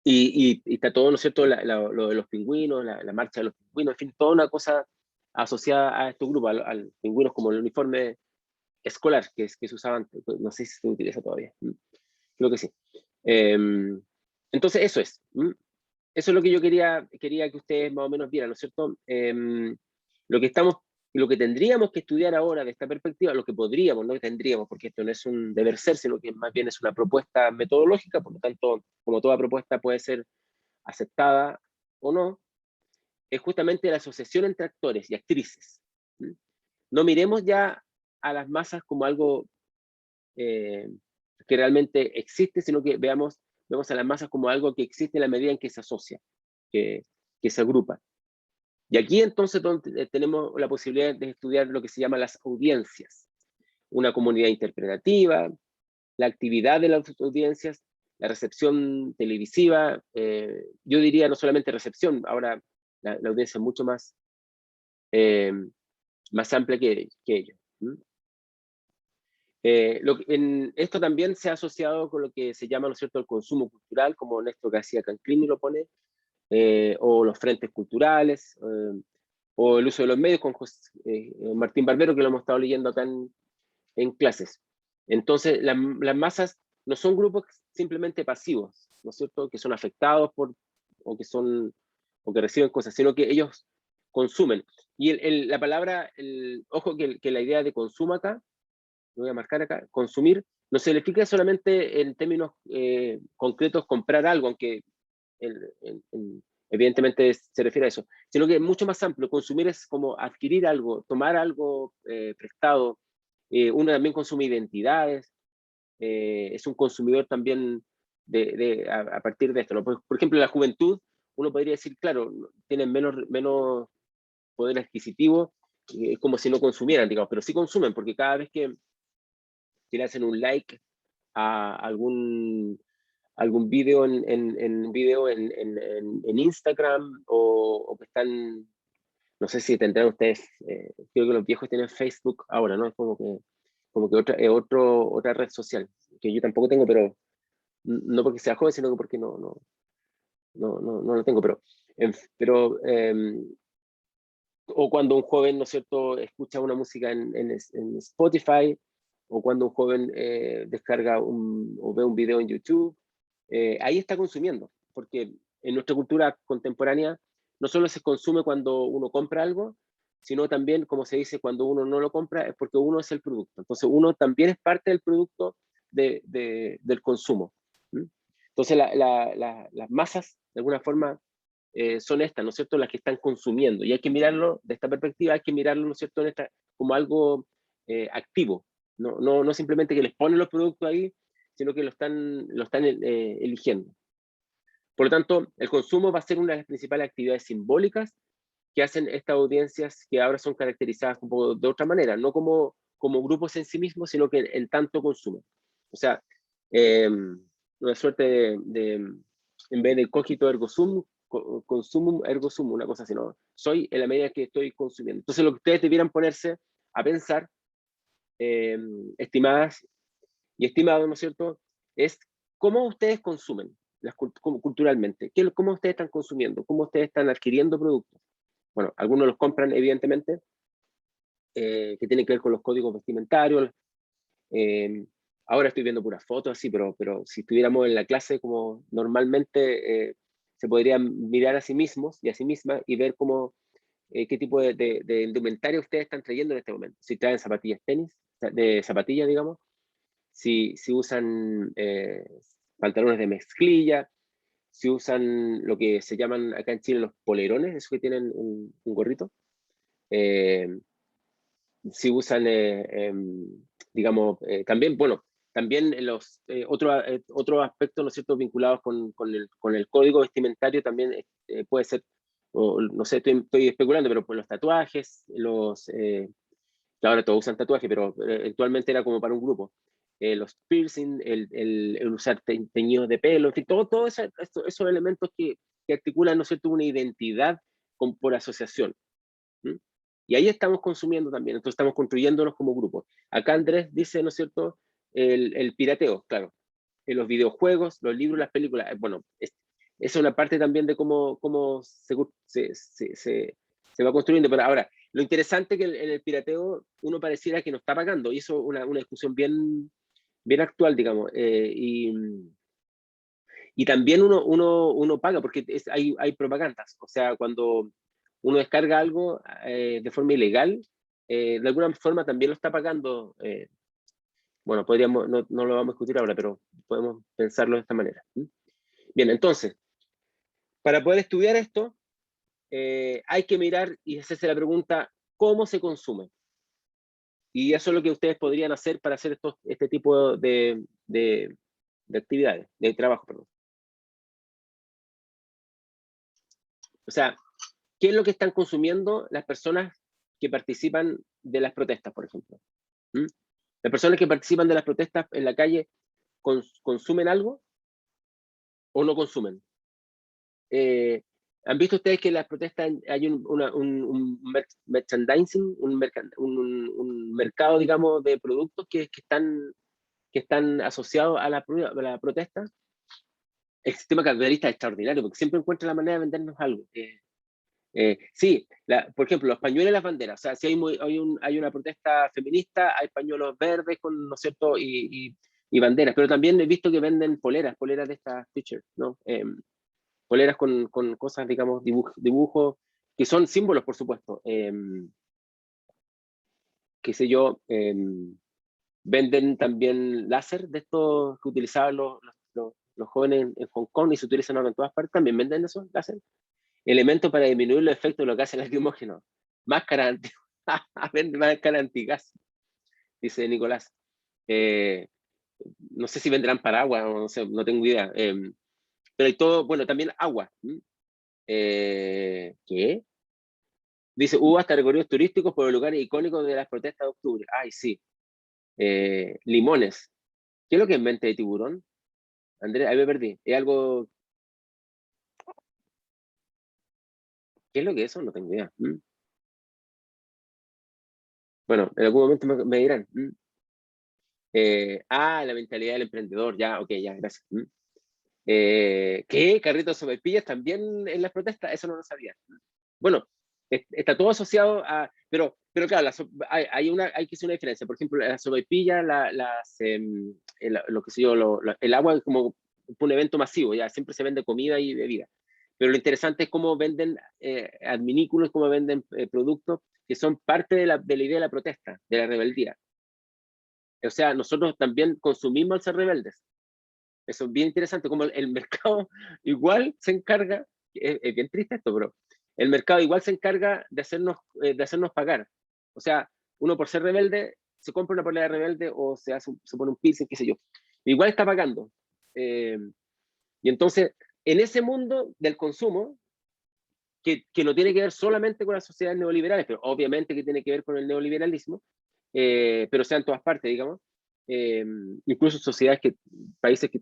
y está todo, ¿no es cierto?, lo de los pingüinos, la marcha de los pingüinos, en fin, toda una cosa asociada a estos grupos, al pingüinos como el uniforme escolar que se usaba antes, no sé si se utiliza todavía, creo que sí. Entonces eso es. Eso es lo que yo quería que ustedes más o menos vieran, ¿no es cierto? Lo que tendríamos que estudiar ahora de esta perspectiva, lo que podríamos, no que tendríamos, porque esto no es un deber ser, sino que más bien es una propuesta metodológica, por lo tanto, como toda propuesta puede ser aceptada o no, es justamente la asociación entre actores y actrices. No miremos ya a las masas como algo que realmente existe, sino que vemos a las masas como algo que existe en la medida en que se asocia, que se agrupa. Y aquí entonces donde tenemos la posibilidad de estudiar lo que se llama las audiencias, una comunidad interpretativa, la actividad de las audiencias, la recepción televisiva, yo diría no solamente recepción, ahora la audiencia es mucho más, más amplia que ello. Esto también se ha asociado con lo que se llama, ¿no es cierto?, el consumo cultural, como Néstor García Canclini lo pone, o los frentes culturales, o el uso de los medios con Martín Barbero, que lo hemos estado leyendo acá en clases. Entonces, las masas no son grupos simplemente pasivos, ¿no es cierto?, que son afectados o que reciben cosas, sino que ellos consumen. Y la palabra, ojo que la idea de consumo acá, lo voy a marcar acá, consumir, no se le explica solamente en términos concretos comprar algo, aunque evidentemente se refiere a eso, sino que es mucho más amplio. Consumir es como adquirir algo, tomar algo prestado. Uno también consume identidades, es un consumidor también a partir de esto, ¿no? Por ejemplo, la juventud, uno podría decir, claro, tienen menos poder adquisitivo, es como si no consumieran, digamos, pero sí consumen, porque cada vez que le hacen un like a algún video en Instagram, o que están, no sé si tendrán ustedes, creo que los viejos tienen Facebook ahora, ¿no? Es como que otra red social, que yo tampoco tengo, pero no porque sea joven, sino porque no lo tengo, o cuando un joven, ¿no es cierto?, escucha una música en Spotify, o cuando un joven descarga o ve un video en YouTube, ahí está consumiendo, porque en nuestra cultura contemporánea no solo se consume cuando uno compra algo, sino también, como se dice, cuando uno no lo compra es porque uno es el producto. Entonces uno también es parte del producto del consumo. ¿Mm? Entonces las masas, de alguna forma, son estas, ¿no es cierto?, las que están consumiendo. Y hay que mirarlo de esta perspectiva, hay que mirarlo, ¿no es cierto?, como algo activo. No simplemente que les ponen los productos ahí, sino que lo están eligiendo. Por lo tanto, el consumo va a ser una de las principales actividades simbólicas que hacen estas audiencias, que ahora son caracterizadas un poco de otra manera, no como grupos en sí mismos, sino que en tanto consumen. O sea, una suerte en vez de cogito ergo sum, consumum ergo sum, una cosa así, ¿no? Soy en la medida que estoy consumiendo. Entonces, lo que ustedes debieran ponerse a pensar, estimadas y estimados, ¿no es cierto?, es cómo ustedes consumen culturalmente, cómo ustedes están consumiendo, cómo ustedes están adquiriendo productos. Bueno, algunos los compran, evidentemente, que tienen que ver con los códigos vestimentarios. Ahora estoy viendo puras fotos así, pero si estuviéramos en la clase como normalmente, se podrían mirar a sí mismos y a sí mismas y ver qué tipo de indumentaria ustedes están trayendo en este momento. Si traen zapatillas tenis, de zapatillas, digamos, si usan pantalones de mezclilla, si usan lo que se llaman acá en Chile los polerones, esos que tienen un gorrito, si usan, digamos, también, bueno, también otros aspectos, ¿no es cierto?, vinculados con el código vestimentario también puede ser, no sé, estoy especulando, pero por los tatuajes, que ahora todos usan tatuajes, pero actualmente era como para un grupo. Los piercing, el usar teñidos de pelo, en fin, todos esos elementos que articulan, ¿no es cierto?, una identidad por asociación. ¿Mm? Y ahí estamos consumiendo también, entonces estamos construyéndonos como grupo. Acá Andrés dice, ¿no es cierto?, el pirateo, claro. En los videojuegos, los libros, las películas, bueno, es una parte también de cómo se va construyendo. Pero ahora, lo interesante es que en el pirateo uno pareciera que no está pagando, y eso es una discusión bien actual, digamos. Y también uno paga, porque hay propagandas. O sea, cuando uno descarga algo de forma ilegal, de alguna forma también lo está pagando. Bueno, podríamos, no lo vamos a discutir ahora, pero podemos pensarlo de esta manera. Bien, entonces, para poder estudiar esto, hay que mirar y hacerse la pregunta, ¿cómo se consume? Y eso es lo que ustedes podrían hacer para hacer este tipo de actividades, de trabajo, perdón. O sea, ¿Qué es lo que están consumiendo las personas que participan de las protestas, por ejemplo? ¿Mm? Las personas que participan de las protestas en la calle, ¿consumen algo o no consumen? ¿Han visto ustedes que en las protestas hay un merchandising, un mercado, digamos, de productos que están asociados a la protesta? El sistema capitalista es extraordinario porque siempre encuentra la manera de vendernos algo. Sí, por ejemplo, los pañuelos y las banderas. O sea, si hay una protesta feminista, hay pañuelos verdes, ¿no es cierto? Y banderas. Pero también he visto que venden poleras de estas t-shirts, ¿no? Poleras con cosas, digamos, dibujos, que son símbolos, por supuesto. Qué sé yo, venden también láser de estos que utilizaban los jóvenes en Hong Kong y se utilizan ahora en todas partes. También venden esos láser. Elementos para disminuir los efectos de los gases lacrimógenos. Máscara antigas, dice Nicolás. No sé si vendrán paraguas, no sé, no tengo idea. Pero hay todo, bueno, también agua. ¿Qué? Dice, hubo hasta recorridos turísticos por los lugares icónicos de las protestas de octubre. Ay, sí. Limones. ¿Qué es lo que es mente de tiburón? Andrés, ahí me perdí. ¿Es algo? ¿Qué es lo que es eso? No tengo idea. Bueno, en algún momento me dirán. La mentalidad del emprendedor. Ya, ok, ya, gracias. ¿Qué? ¿Carritos sopaipillas también en las protestas? Eso no lo sabía. Bueno, está todo asociado a... Pero claro, hay que hacer una diferencia. Por ejemplo, la sopaipilla, lo que sé yo, el agua es como un evento masivo, ya siempre se vende comida y bebida. Pero lo interesante es cómo venden adminículos, cómo venden productos que son parte de la idea de la protesta, de la rebeldía. O sea, nosotros también consumimos al ser rebeldes. Eso es bien interesante, como el mercado igual se encarga, es bien triste esto, pero el mercado igual se encarga de hacernos pagar. O sea, uno por ser rebelde, se compra una polera rebelde o se pone un piercing, qué sé yo. Igual está pagando. Y entonces, en ese mundo del consumo, que no tiene que ver solamente con las sociedades neoliberales, pero obviamente que tiene que ver con el neoliberalismo, pero sea en todas partes, digamos, incluso sociedades países que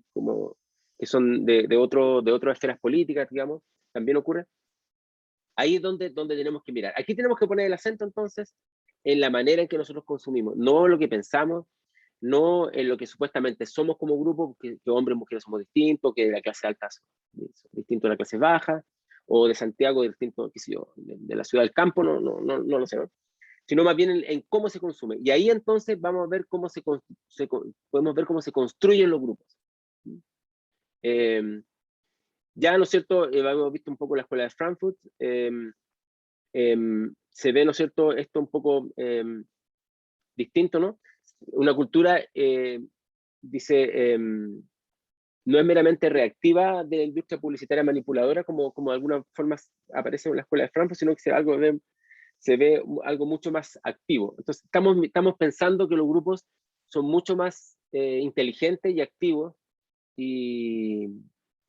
son de otras esferas políticas, digamos, también ocurre. Ahí es donde tenemos que mirar. Aquí tenemos que poner el acento entonces en la manera en que nosotros consumimos, no lo que pensamos, no en lo que supuestamente somos como grupo, que hombres y mujeres somos distintos, que de la clase alta son distintos de la clase baja, o de Santiago distinto, qué sé yo, de la ciudad del campo, no lo sé, ¿no? Sino más bien en cómo se consume. Y ahí entonces vamos a ver podemos ver cómo se construyen los grupos. Ya, ¿no es cierto? Hemos visto un poco la escuela de Frankfurt. Se ve, ¿no es cierto?, esto un poco distinto, ¿no? Una cultura, dice, no es meramente reactiva de la industria publicitaria manipuladora, como de alguna forma aparece en la escuela de Frankfurt, sino que se ve algo mucho más activo. Entonces, estamos pensando que los grupos son mucho más inteligentes y activos y,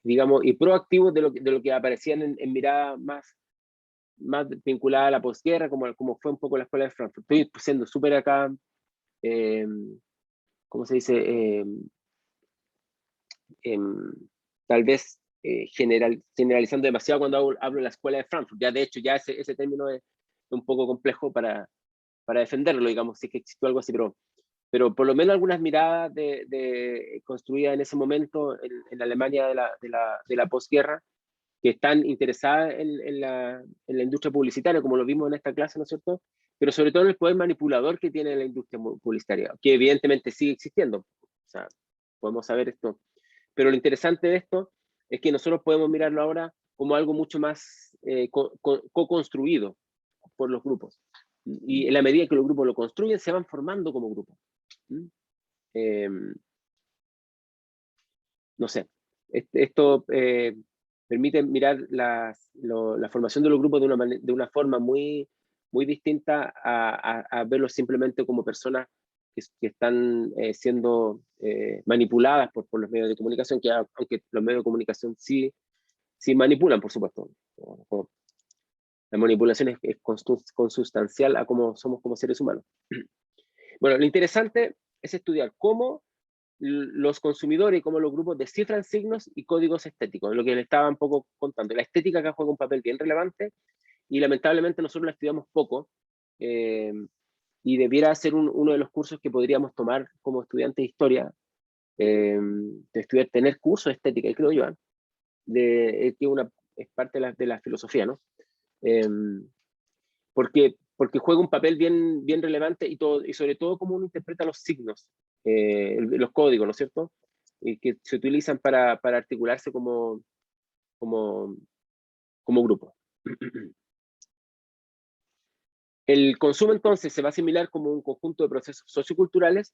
digamos, y proactivos de lo que aparecían en mirada más vinculada a la posguerra, como fue un poco la escuela de Frankfurt. Estoy siendo súper acá, ¿cómo se dice? Tal vez generalizando demasiado cuando hablo de la escuela de Frankfurt. Ya de hecho, ya ese término es un poco complejo para defenderlo, digamos, si es que existió algo así, pero por lo menos algunas miradas construidas en ese momento en la Alemania de la posguerra, que están interesadas en la industria publicitaria, como lo vimos en esta clase, ¿no es cierto? Pero sobre todo en el poder manipulador que tiene la industria publicitaria, que evidentemente sigue existiendo. O sea, podemos saber esto. Pero lo interesante de esto es que nosotros podemos mirarlo ahora como algo mucho más co-construido por los grupos. Y en la medida que los grupos lo construyen, se van formando como grupos. No sé, esto permite mirar la formación de los grupos de una forma muy, muy distinta a verlos simplemente como personas que están siendo manipuladas por los medios de comunicación, aunque los medios de comunicación sí manipulan, por supuesto. La manipulación es consustancial a cómo somos como seres humanos. Bueno, lo interesante es estudiar cómo los consumidores y cómo los grupos descifran signos y códigos estéticos, lo que le estaba un poco contando. La estética acá juega un papel bien relevante y lamentablemente nosotros la estudiamos poco, y debiera ser uno de los cursos que podríamos tomar como estudiantes de historia, de estudiar, tener cursos de estética, y creo yo, que es parte de la filosofía, ¿no? Porque juega un papel bien relevante y sobre todo cómo uno interpreta los signos, los códigos, ¿no es cierto? Y que se utilizan para articularse como grupo. El consumo entonces se va a asimilar como un conjunto de procesos socioculturales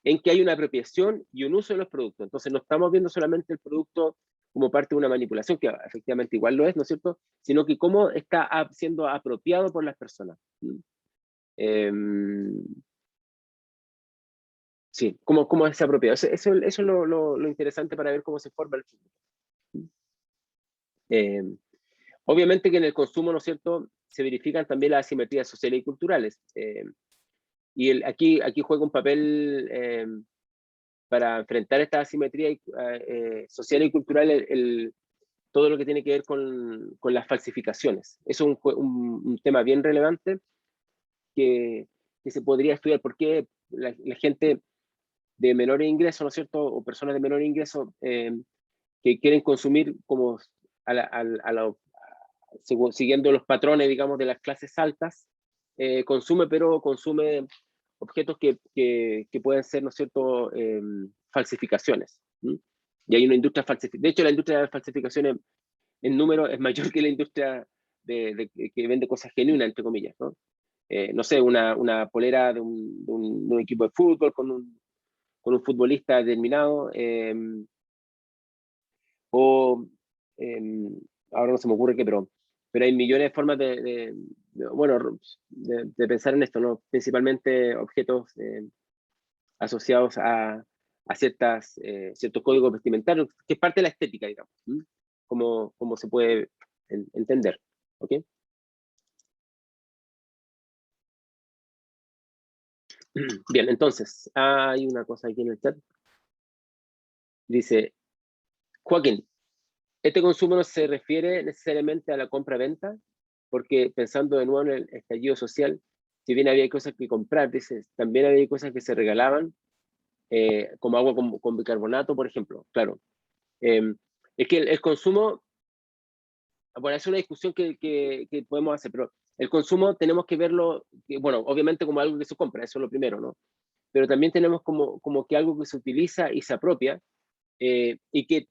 en que hay una apropiación y un uso de los productos. Entonces no estamos viendo solamente el producto como parte de una manipulación, que efectivamente igual lo es, ¿no es cierto? Sino que cómo está siendo apropiado por las personas. Sí, cómo es apropiado. Eso es lo interesante para ver cómo se forma el fútbol. Obviamente que en el consumo, ¿no es cierto?, se verifican también las asimetrías sociales y culturales. Y aquí juega un papel para enfrentar esta asimetría social y cultural, todo lo que tiene que ver con las falsificaciones. Eso es un tema bien relevante que se podría estudiar. ¿Por qué la gente de menor ingreso, ¿no es cierto?, o personas de menor ingreso que quieren consumir como siguiendo los patrones, digamos, de las clases altas, pero consume objetos que pueden ser, ¿no es cierto?, falsificaciones. Y hay una industria falsificación. De hecho, la industria de falsificaciones en número es mayor que la industria que vende cosas genuinas, entre comillas, ¿no? No sé, una polera de un equipo de fútbol con un futbolista determinado, o ahora no se me ocurre qué, pero hay millones de formas de pensar en esto, ¿no? Principalmente objetos asociados a ciertos códigos vestimentarios, que es parte de la estética, digamos, como se puede entender, ¿ok? Bien, entonces, hay una cosa aquí en el chat. Dice, Joaquín, este consumo no se refiere necesariamente a la compra-venta, porque pensando de nuevo en el estallido social, si bien había cosas que comprar, dices, también había cosas que se regalaban, como agua con bicarbonato, por ejemplo. Claro. Es que el consumo, bueno, es una discusión que podemos hacer, pero el consumo tenemos que verlo, bueno, obviamente como algo que se compra, eso es lo primero, ¿no? Pero también tenemos como que algo que se utiliza y se apropia, y que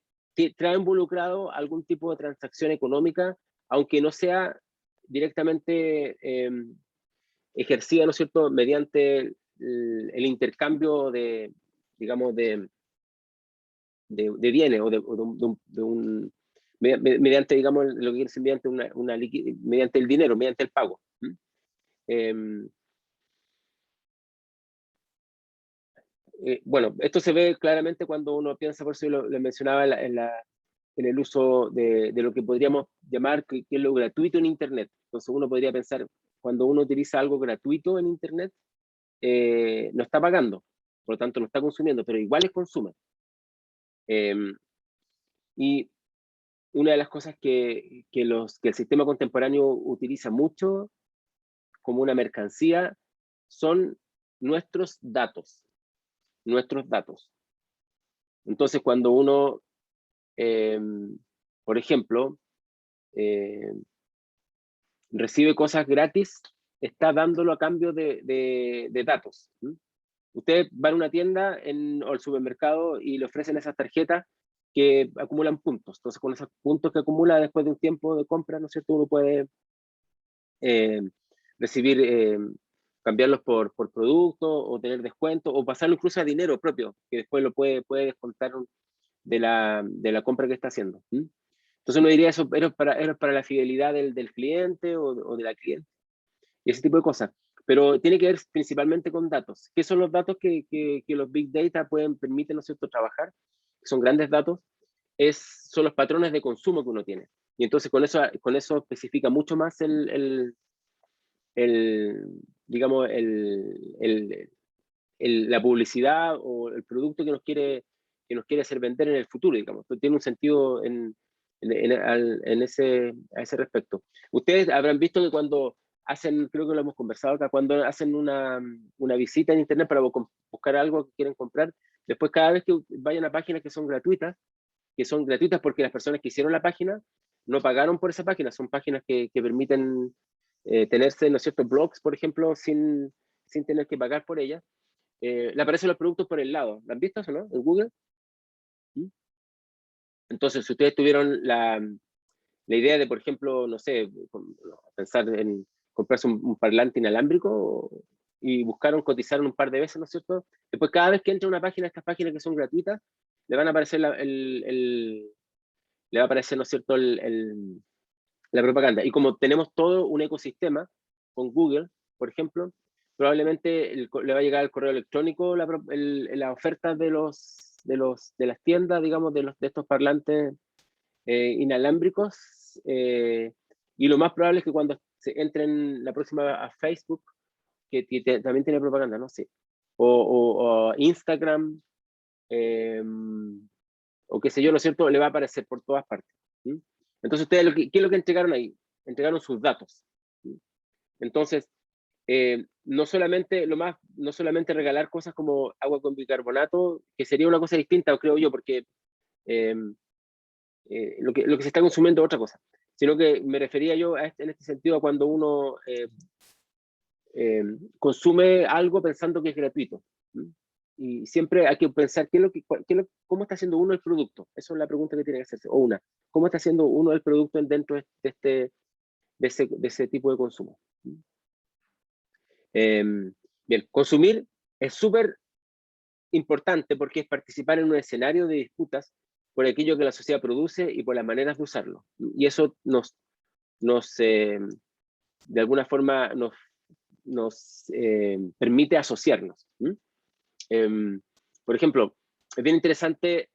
trae involucrado algún tipo de transacción económica, aunque no sea directamente ejercida, ¿no es cierto?, mediante el intercambio digamos, de bienes o mediante, digamos, lo que quiere decir mediante mediante el dinero, mediante el pago. Bueno, esto se ve claramente cuando uno piensa, por eso le mencionaba en el uso de lo que podríamos llamar que es lo gratuito en Internet. Entonces uno podría pensar, cuando uno utiliza algo gratuito en Internet, no está pagando, por lo tanto no está consumiendo, pero igual es consume. Y una de las cosas que el sistema contemporáneo utiliza mucho como una mercancía son nuestros datos. Nuestros datos. Entonces, cuando uno, por ejemplo, recibe cosas gratis, está dándolo a cambio de datos. Usted va a una tienda o al supermercado y le ofrecen esas tarjetas que acumulan puntos. Entonces, con esos puntos que acumula después de un tiempo de compra, ¿no es cierto?, uno puede recibir, cambiarlos por productos o tener descuento o pasarlo incluso a dinero propio, que después lo puede descontar de la compra que está haciendo. Entonces uno diría eso era para la fidelidad del cliente o de la cliente y ese tipo de cosas. Pero tiene que ver principalmente con datos. ¿Qué son los datos que los Big Data permiten, ¿no es cierto?, trabajar? Son grandes datos. Son los patrones de consumo que uno tiene. Y entonces con eso especifica mucho más digamos, la publicidad o el producto que nos quiere hacer vender en el futuro, digamos. Entonces, tiene un sentido a ese respecto. Ustedes habrán visto que cuando hacen, creo que lo hemos conversado acá, cuando hacen una visita en internet para buscar algo que quieren comprar, después cada vez que vayan a páginas que son gratuitas porque las personas que hicieron la página no pagaron por esa página, son páginas que permiten tenerse, ¿no es cierto?, blogs, por ejemplo, sin tener que pagar por ellas. Le aparecen los productos por el lado. ¿La han visto eso, no? En Google. ¿Mm? Entonces, si ustedes tuvieron la idea de, por ejemplo, no sé, pensar en comprarse un parlante inalámbrico y buscaron, cotizaron un par de veces, ¿no es cierto? Después, cada vez que entra a una página, estas páginas que son gratuitas, le van a aparecer le va a aparecer, ¿no es cierto?, la propaganda. Y como tenemos todo un ecosistema con Google, por ejemplo, probablemente le va a llegar al correo electrónico la oferta de las tiendas, digamos, de estos parlantes inalámbricos. Y lo más probable es que cuando se entren la próxima a Facebook, que también tiene propaganda, ¿no? Sí. O Instagram, o qué sé yo, ¿no es cierto? Le va a aparecer por todas partes. ¿Sí? Entonces, ustedes, ¿qué es lo que entregaron ahí? Entregaron sus datos. ¿Sí? Entonces, no solamente regalar cosas como agua con bicarbonato, que sería una cosa distinta, creo yo, porque lo que se está consumiendo es otra cosa, sino que me refería yo en este sentido a cuando uno consume algo pensando que es gratuito. ¿Sí? Y siempre hay que pensar cómo está haciendo uno el producto. Esa es la pregunta que tiene que hacerse. O ¿cómo está haciendo uno el producto dentro de ese tipo de consumo? Bien, consumir es súper importante porque es participar en un escenario de disputas por aquello que la sociedad produce y por las maneras de usarlo. Y eso de alguna forma nos permite asociarnos. Por ejemplo, es bien interesante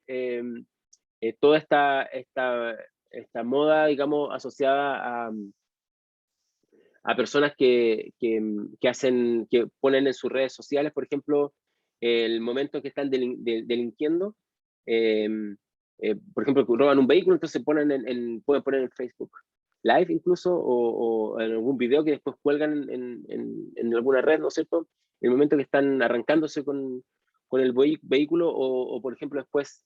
toda esta moda, digamos, asociada a personas que ponen en sus redes sociales, por ejemplo, el momento que están delinquiendo, por ejemplo, que roban un vehículo, entonces pueden poner en Facebook Live incluso, o en algún video que después cuelgan en alguna red, ¿no es cierto? El momento que están arrancándose con el vehículo, o por ejemplo después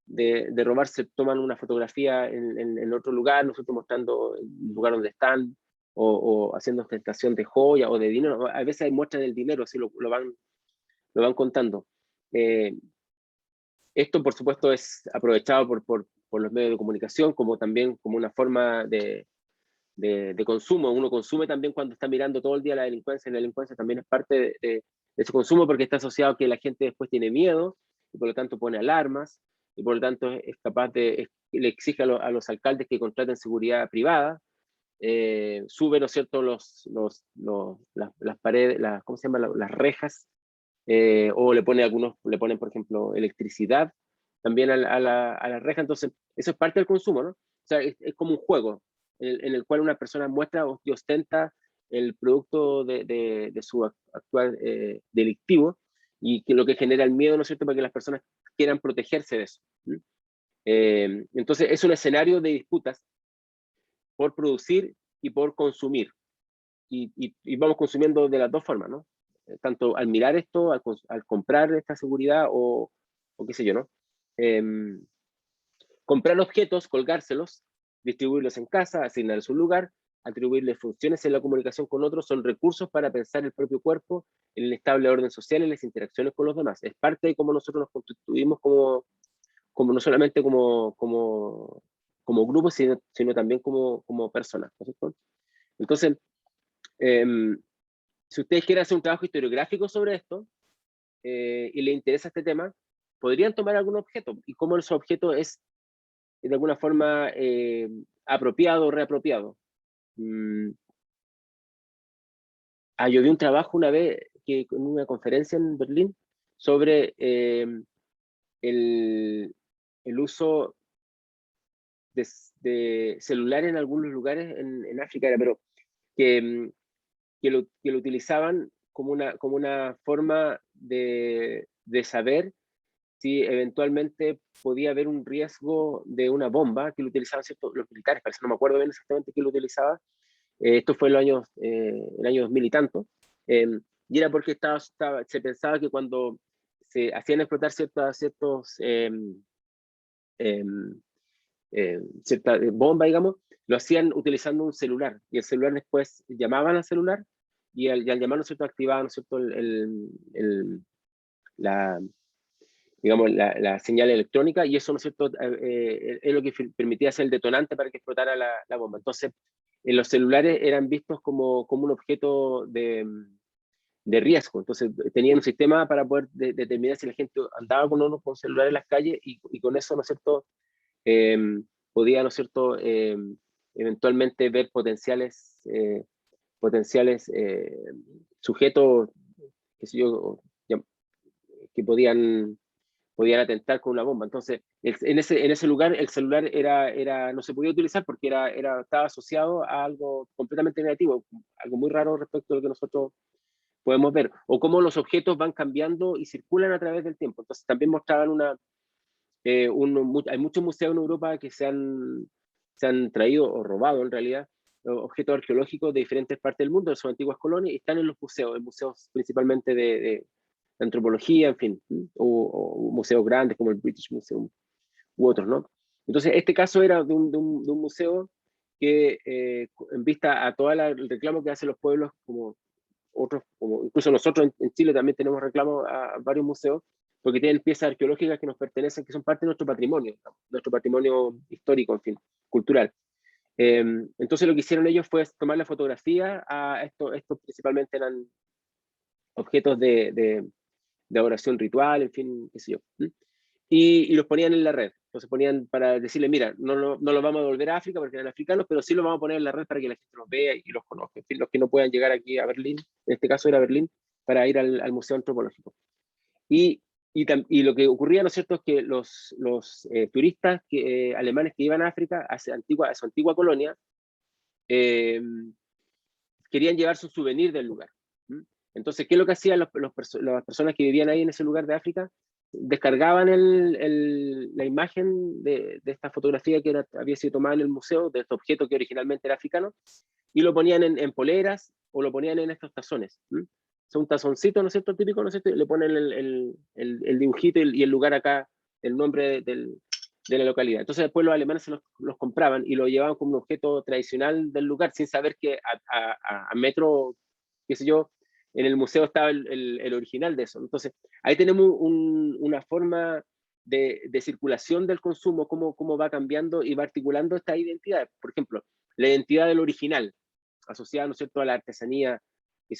de robarse, toman una fotografía en otro lugar, ¿no es cierto?, mostrando el lugar donde están, o haciendo ostentación de joya o de dinero. A veces hay muestras del dinero, así lo van contando. Esto, por supuesto, es aprovechado por los medios de comunicación, como también como una forma de consumo. Uno consume también cuando está mirando todo el día la delincuencia, y la delincuencia también es parte de ese consumo, porque está asociado a que la gente después tiene miedo, y por lo tanto pone alarmas, y por lo tanto es capaz le exige a los alcaldes que contraten seguridad privada, sube, ¿no es cierto?, las paredes, ¿cómo se llama?, las rejas, o le ponen, por ejemplo, electricidad también a la reja. Entonces, eso es parte del consumo, ¿no? O sea, es como un juego en el cual una persona muestra y ostenta el producto de su actual delictivo, y que lo que genera el miedo, ¿no es cierto?, para que las personas quieran protegerse de eso. ¿Sí? Entonces, es un escenario de disputas por producir y por consumir. Y vamos consumiendo de las dos formas, ¿no? Tanto al mirar esto, al comprar esta seguridad, o qué sé yo, ¿no? Comprar objetos, colgárselos, distribuirlos en casa, asignarles un lugar, atribuirles funciones en la comunicación con otros, son recursos para pensar el propio cuerpo, en el estable orden social y las interacciones con los demás. Es parte de cómo nosotros nos constituimos como no solamente como grupo, sino también como personas, ¿no es cierto? Entonces, si ustedes quieren hacer un trabajo historiográfico sobre esto, y les interesa este tema, podrían tomar algún objeto, y cómo ese objeto es de alguna forma apropiado o reapropiado. Yo vi un trabajo una vez en una conferencia en Berlín sobre el uso de celular en algunos lugares en África, pero que lo utilizaban como una forma de saber si eventualmente podía haber un riesgo de una bomba, que lo utilizaban los militares, parece, no me acuerdo bien exactamente quién lo utilizaba. Esto fue el año 2000 y tanto, y era porque se pensaba que cuando se hacían explotar cierta bomba, digamos, lo hacían utilizando un celular, y el celular después llamaban al celular, y al llamar, ¿no es cierto?, activaban, ¿no es cierto?, la, digamos, la señal electrónica, y eso, ¿no es cierto?, es lo que permitía ser el detonante para que explotara la bomba. Entonces, los celulares eran vistos como un objeto de riesgo. Entonces, tenían un sistema para poder determinar si la gente andaba con uno con celular en las calles, y con eso, ¿no es cierto?, podía, ¿no es cierto?, eventualmente ver potenciales sujetos, qué sé yo, que podían atentar con una bomba. Entonces, en ese lugar el celular no se podía utilizar porque estaba asociado a algo completamente negativo, algo muy raro respecto a lo que nosotros podemos ver, o cómo los objetos van cambiando y circulan a través del tiempo. Entonces, también mostraban hay muchos museos en Europa que se han traído o robado, en realidad, objetos arqueológicos de diferentes partes del mundo, de sus antiguas colonias, y están en los museos, principalmente de antropología, en fin, o museos grandes como el British Museum u otros, ¿no? Entonces, este caso era de un museo que, en vista a todo el reclamo que hacen los pueblos, como otros, como incluso nosotros en Chile también tenemos reclamos a varios museos, porque tienen piezas arqueológicas que nos pertenecen, que son parte de nuestro patrimonio, ¿no?, nuestro patrimonio histórico, en fin, cultural. Entonces lo que hicieron ellos fue tomar la fotografía a estos principalmente eran objetos de adoración ritual, en fin, qué sé yo, y los ponían en la red. Entonces ponían para decirle, mira, no lo vamos a devolver a África porque eran africanos, pero sí los vamos a poner en la red para que la gente los vea y los conozca. En fin, los que no puedan llegar aquí a Berlín, en este caso era Berlín, para ir al Museo Antropológico. Y lo que ocurría, ¿no es cierto?, es que los turistas alemanes que iban a África, a su antigua colonia, querían llevar su souvenir del lugar. Entonces, ¿qué es lo que hacían las personas que vivían ahí en ese lugar de África? Descargaban la imagen de esta fotografía que había sido tomada en el museo, de este objeto que originalmente era africano, y lo ponían en poleras o lo ponían en estos tazones. Son un tazoncito, ¿no es cierto?, típico, ¿no es cierto? Y le ponen el dibujito y el lugar acá, el nombre de la localidad. Entonces después los alemanes se los compraban y lo llevaban como un objeto tradicional del lugar, sin saber que a metro, qué sé yo, en el museo estaba el original de eso. Entonces ahí tenemos una forma de circulación del consumo, cómo va cambiando y va articulando esta identidad. Por ejemplo, la identidad del original, asociada, ¿no es cierto?, a la artesanía,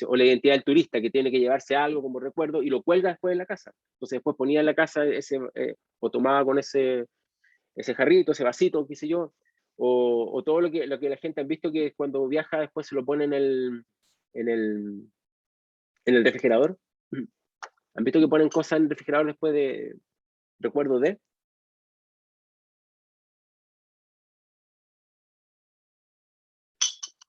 o la identidad del turista que tiene que llevarse algo como recuerdo y lo cuelga después en la casa. Entonces después ponía en la casa o tomaba con ese jarrito, ese vasito, qué sé yo, o todo lo que la gente ha visto que cuando viaja después se lo pone en el, en el refrigerador. ¿Han visto que ponen cosas en el refrigerador después de recuerdo de?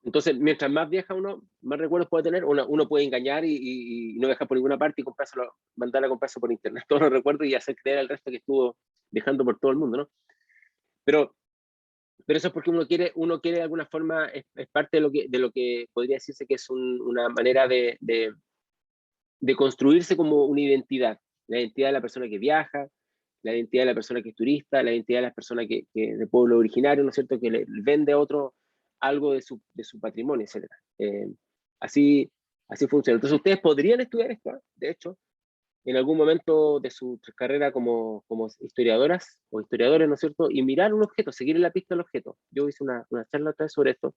Entonces, mientras más viaja uno, más recuerdos puede tener. Uno puede engañar y no viajar por ninguna parte y mandar a comprarse por internet todos los recuerdos y hacer creer al resto que estuvo viajando por todo el mundo, ¿no? Pero eso es porque uno quiere de alguna forma, es parte de lo que podría decirse que es una manera de construirse como una identidad. La identidad de la persona que viaja, la identidad de la persona que es turista, la identidad de la persona que de pueblo originario, ¿no es cierto?, que le vende a otro algo de su patrimonio, etc. Así, así funciona. Entonces ustedes podrían estudiar esto, ¿eh? De hecho, en algún momento de su carrera como historiadoras o historiadores, ¿no es cierto?, y mirar un objeto, seguir en la pista del objeto. Yo hice una charla otra vez sobre esto,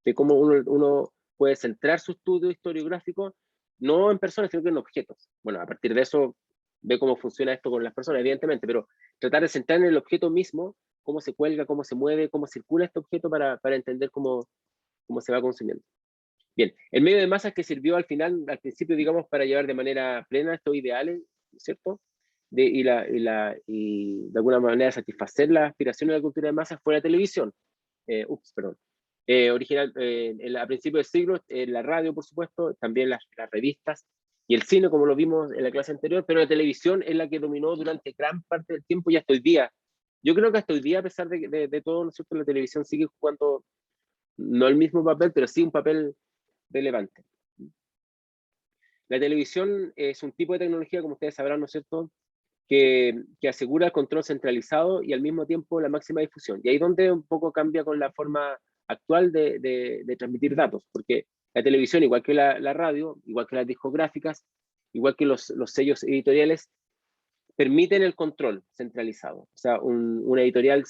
de cómo uno puede centrar su estudio historiográfico no en personas, sino que en objetos. Bueno, a partir de eso, ve cómo funciona esto con las personas, evidentemente, pero tratar de centrar en el objeto mismo, cómo se cuelga, cómo se mueve, cómo circula este objeto para entender cómo se va consumiendo. Bien, el medio de masas que sirvió al principio, digamos, para llevar de manera plena estos ideales, ¿cierto?, y de alguna manera satisfacer las aspiraciones de la cultura de masas fue la televisión. Perdón. A principios del siglo, la radio, por supuesto, también las revistas y el cine, como lo vimos en la clase anterior, pero la televisión es la que dominó durante gran parte del tiempo y hasta hoy día. Yo creo que hasta hoy día, a pesar de todo, ¿no es cierto?, la televisión sigue jugando, no el mismo papel, pero sí un papel relevante. La televisión es un tipo de tecnología, como ustedes sabrán, ¿no es cierto?, que asegura el control centralizado y al mismo tiempo la máxima difusión. Y ahí es donde un poco cambia con la forma actual de transmitir datos, porque la televisión, igual que la radio, igual que las discográficas, igual que los sellos editoriales, permiten el control centralizado. O sea, una editorial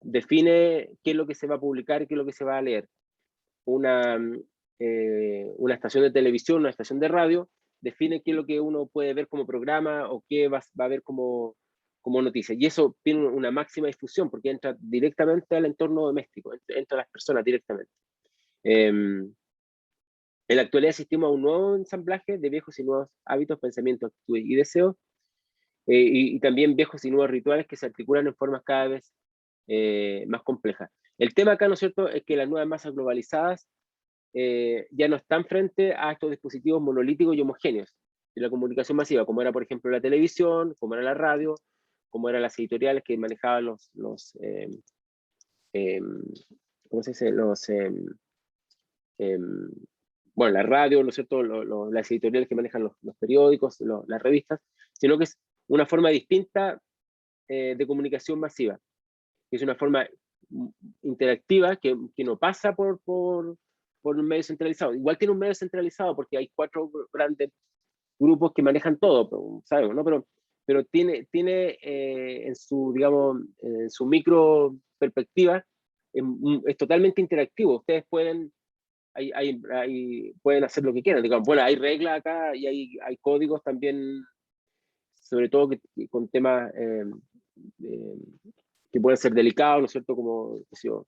define qué es lo que se va a publicar, qué es lo que se va a leer. Una estación de televisión, una estación de radio, define qué es lo que uno puede ver como programa o qué va a ver como noticia. Y eso tiene una máxima difusión porque entra directamente al entorno doméstico, entra a las personas directamente. En la actualidad asistimos a un nuevo ensamblaje de viejos y nuevos hábitos, pensamientos, actitudes y deseos, y también viejos y nuevos rituales que se articulan en formas cada vez más complejas. El tema acá, ¿no es cierto?, es que las nuevas masas globalizadas ya no están frente a estos dispositivos monolíticos y homogéneos de la comunicación masiva, como era, por ejemplo, la televisión, como era la radio, como eran las editoriales que manejaban ¿cómo se dice? Bueno, la radio, ¿no es cierto?, las editoriales que manejan los periódicos, las revistas, sino que es una forma distinta de comunicación masiva, que es una forma interactiva que no pasa por un medio centralizado. Igual tiene un medio centralizado porque hay 4 grandes grupos que manejan todo, sabemos, ¿no? Pero tiene en su, digamos, en su micro perspectiva, es totalmente interactivo. Ustedes pueden pueden hacer lo que quieran. Digamos, bueno, hay reglas acá y hay códigos también, sobre todo con temas que pueden ser delicados, ¿no es cierto? Como, qué sé yo,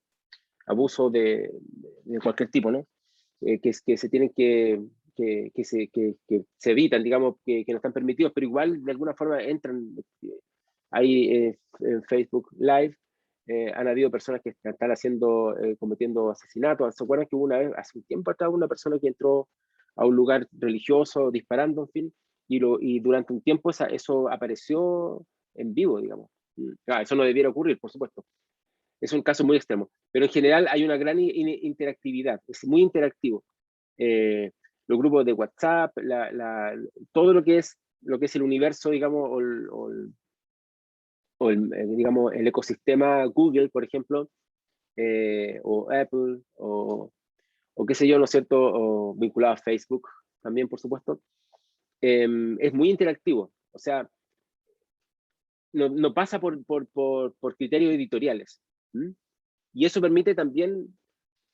abuso de cualquier tipo, ¿no? Que se tienen que se evitan, digamos, que no están permitidos, pero igual de alguna forma entran. Ahí en Facebook Live han habido personas que están cometiendo asesinatos. ¿Se acuerdan que hubo una vez, hace un tiempo atrás, una persona que entró a un lugar religioso disparando, en fin, y durante un tiempo eso apareció en vivo, digamos? Eso no debiera ocurrir, por supuesto. Es un caso muy extremo, pero en general hay una gran interactividad, es muy interactivo. Los grupos de WhatsApp, todo lo que es el universo, digamos, digamos, el ecosistema Google, por ejemplo, o Apple, o qué sé yo, ¿no es cierto?, o vinculado a Facebook también, por supuesto, es muy interactivo. O sea, no pasa por criterios editoriales. Y eso permite también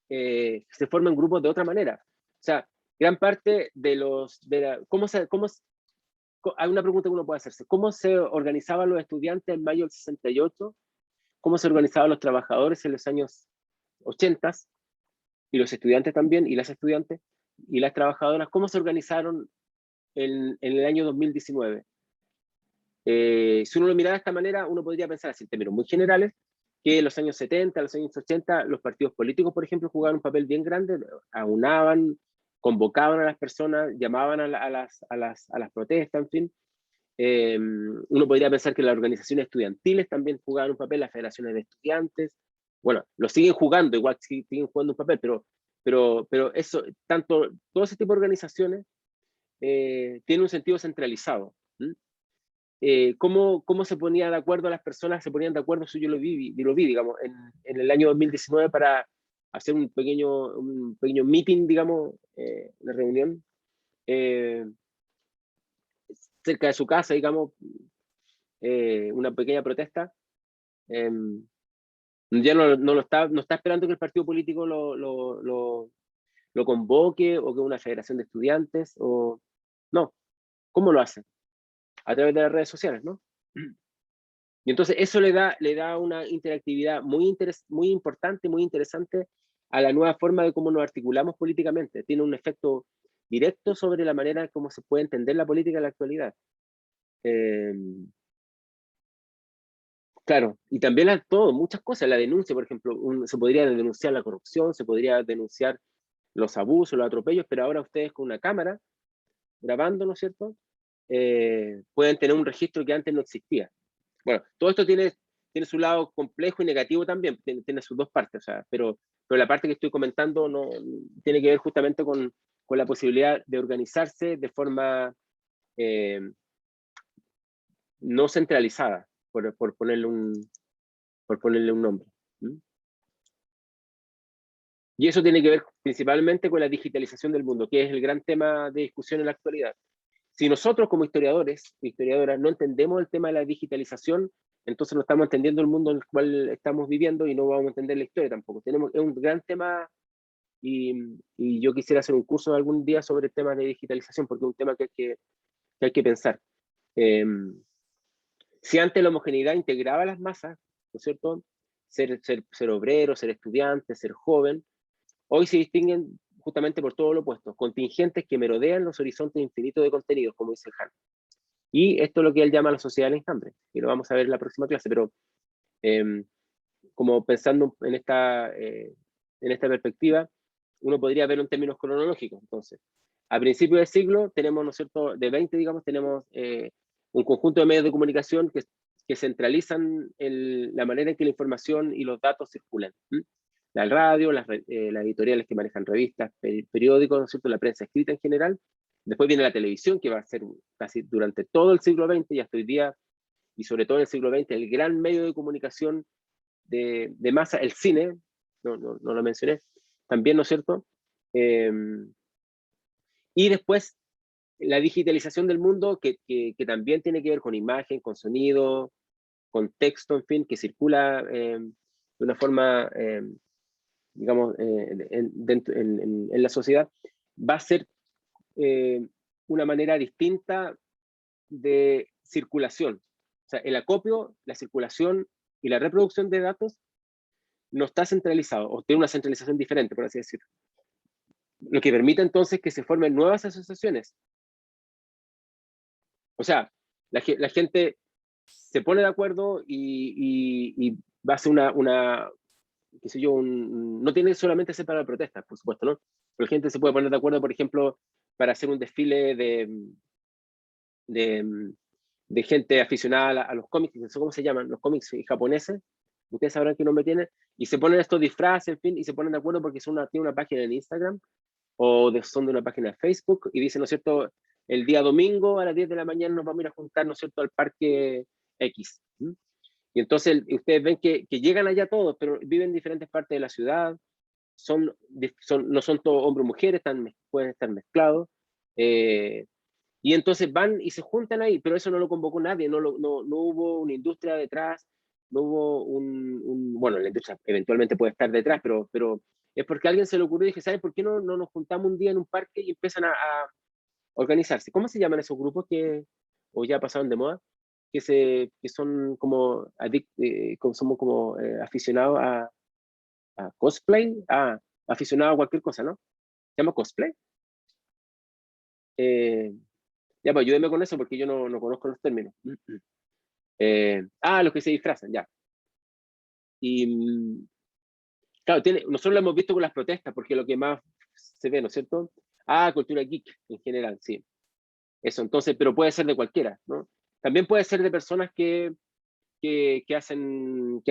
que se formen grupos de otra manera. O sea, gran parte hay una pregunta que uno puede hacerse. ¿Cómo se organizaban los estudiantes en mayo del 68? ¿Cómo se organizaban los trabajadores en los años 80? Y los estudiantes también, y las estudiantes, y las trabajadoras, ¿cómo se organizaron en el año 2019? Si uno lo mira de esta manera, uno podría pensar así en términos muy generales, que en los años 70, los años 80, los partidos políticos, por ejemplo, jugaban un papel bien grande, aunaban, convocaban a las personas, llamaban a las protestas, en fin. Uno podría pensar que las organizaciones estudiantiles también jugaban un papel, las federaciones de estudiantes, bueno, lo siguen jugando, igual siguen jugando un papel, pero eso, todo ese tipo de organizaciones tiene un sentido centralizado. ¿Cómo se ponía de acuerdo a las personas? Se ponían de acuerdo, eso yo lo vi, digamos, en el año 2019 para hacer un pequeño meeting, digamos, una reunión cerca de su casa, digamos, una pequeña protesta. Ya no está esperando que el partido político lo convoque o que una federación de estudiantes, o no. ¿Cómo lo hace? A través de las redes sociales, ¿no? Y entonces eso le da una interactividad muy importante, muy interesante a la nueva forma de cómo nos articulamos políticamente. Tiene un efecto directo sobre la manera como se puede entender la política en la actualidad. Claro, y también todo, muchas cosas, la denuncia, por ejemplo, se podría denunciar la corrupción, se podría denunciar los abusos, los atropellos, pero ahora ustedes con una cámara grabando, ¿no es cierto? Pueden tener un registro que antes no existía. Bueno, todo esto tiene su lado complejo y negativo también, tiene sus dos partes, o sea, pero la parte que estoy comentando no, tiene que ver justamente con la posibilidad de organizarse de forma eh, no centralizada, por ponerle un nombre. ¿Mm? Y eso tiene que ver principalmente con la digitalización del mundo, que es el gran tema de discusión en la actualidad. Si nosotros como historiadores, historiadoras, no entendemos el tema de la digitalización, entonces no estamos entendiendo el mundo en el cual estamos viviendo y no vamos a entender la historia tampoco. Es un gran tema y yo quisiera hacer un curso algún día sobre temas de digitalización, porque es un tema que hay que pensar. Si antes la homogeneidad integraba a las masas, ¿no es cierto? Ser obrero, ser estudiante, ser joven, hoy se distinguen justamente por todo lo opuesto, contingentes que merodean los horizontes infinitos de contenidos, como dice Han. Y esto es lo que él llama la sociedad del enjambre, y lo vamos a ver en la próxima clase, pero eh, como pensando en esta perspectiva, uno podría verlo en términos cronológicos. Entonces, a principios del siglo tenemos, ¿no es cierto?, de 20, digamos, tenemos un conjunto de medios de comunicación que centralizan la manera en que la información y los datos circulan. ¿Mm? La radio, las editoriales que manejan revistas, periódicos, ¿no es cierto?, la prensa escrita en general. Después viene la televisión, que va a ser casi durante todo el siglo XX y hasta hoy día, y sobre todo en el siglo XX, el gran medio de comunicación de masa, el cine, no lo mencioné, también, ¿no es cierto? Eh, y después la digitalización del mundo, que también tiene que ver con imagen, con sonido, con texto, en fin, que circula de una forma, digamos, en la sociedad, va a ser una manera distinta de circulación. O sea, el acopio, la circulación y la reproducción de datos no está centralizado, o tiene una centralización diferente, por así decirlo. Lo que permite entonces que se formen nuevas asociaciones. O sea, la gente se pone de acuerdo y va a hacer qué sé yo, no tiene solamente que ser para protestas, por supuesto, ¿no? Pero la gente se puede poner de acuerdo, por ejemplo, para hacer un desfile de, de gente aficionada a los cómics, no sé cómo se llaman, los cómics japoneses, ustedes sabrán qué nombre tienen, y se ponen estos disfraces, en fin, y se ponen de acuerdo porque tiene una página en Instagram, o son de una página de Facebook, y dicen, ¿no es cierto?, el día domingo a las 10 de la mañana nos vamos a ir a juntar, ¿no es cierto?, al parque X. ¿Mm? Y entonces ustedes ven que llegan allá todos, pero viven en diferentes partes de la ciudad, no son todos hombres o mujeres, pueden estar mezclados, y entonces van y se juntan ahí, pero eso no lo convocó nadie, no hubo una industria detrás, no hubo bueno, la industria eventualmente puede estar detrás, pero es porque a alguien se le ocurrió y dije, ¿sabes por qué no nos juntamos un día en un parque y empiezan a organizarse? ¿Cómo se llaman esos grupos o ya pasaron de moda? Que son como, somos como aficionados a cosplay, aficionados a cualquier cosa, ¿no? ¿Se llama cosplay? Eh, Ya, pues ayúdeme con eso porque yo no conozco los términos. Los que se disfrazan, ya. Y claro, nosotros lo hemos visto con las protestas porque es lo que más se ve, ¿no es cierto? Cultura geek en general, sí. Eso, entonces, pero puede ser de cualquiera, ¿no? También puede ser de personas que hacen